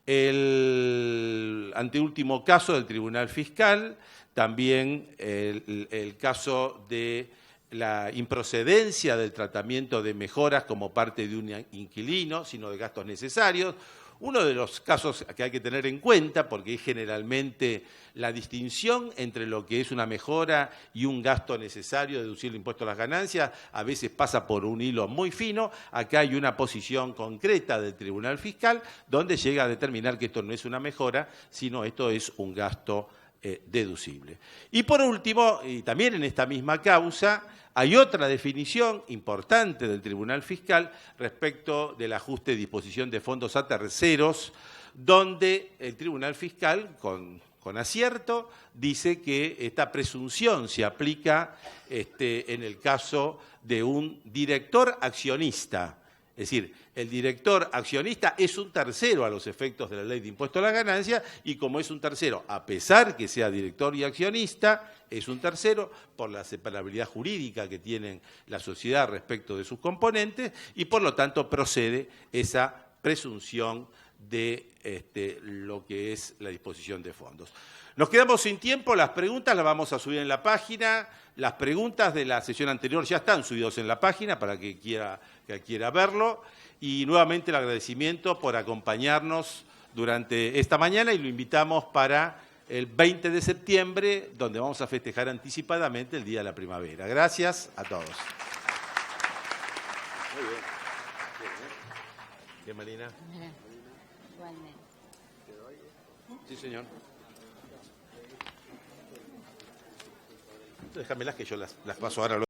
Speaker 2: El anteúltimo caso del Tribunal Fiscal, también el caso de la improcedencia del tratamiento de mejoras como parte de un inquilino, sino de gastos necesarios, Uno de los casos que hay que tener en cuenta, porque es generalmente la distinción entre lo que es una mejora y un gasto necesario de deducir el impuesto a las ganancias, a veces pasa por un hilo muy fino. Acá hay una posición concreta del Tribunal Fiscal, donde llega a determinar que esto no es una mejora, sino esto es un gasto deducible. Y por último, y también en esta misma causa, hay otra definición importante del Tribunal Fiscal respecto del ajuste de disposición de fondos a terceros, donde el Tribunal Fiscal, con acierto, dice que esta presunción se aplica en el caso de un director accionista. Es decir, el director accionista es un tercero a los efectos de la ley de impuesto a la ganancia, y como es un tercero, a pesar que sea director y accionista, es un tercero por la separabilidad jurídica que tienen la sociedad respecto de sus componentes, y por lo tanto procede esa presunción de lo que es la disposición de fondos. Nos quedamos sin tiempo, las preguntas las vamos a subir en la página. Las preguntas de la sesión anterior ya están subidos en la página para que quiera verlo. Y nuevamente el agradecimiento por acompañarnos durante esta mañana, y lo invitamos para el 20 de septiembre, donde vamos a festejar anticipadamente el Día de la Primavera. Gracias a todos. Muy bien. ¿Qué, Marina?
Speaker 3: Igualmente.
Speaker 2: Sí, señor. Déjamelas que yo las paso ahora.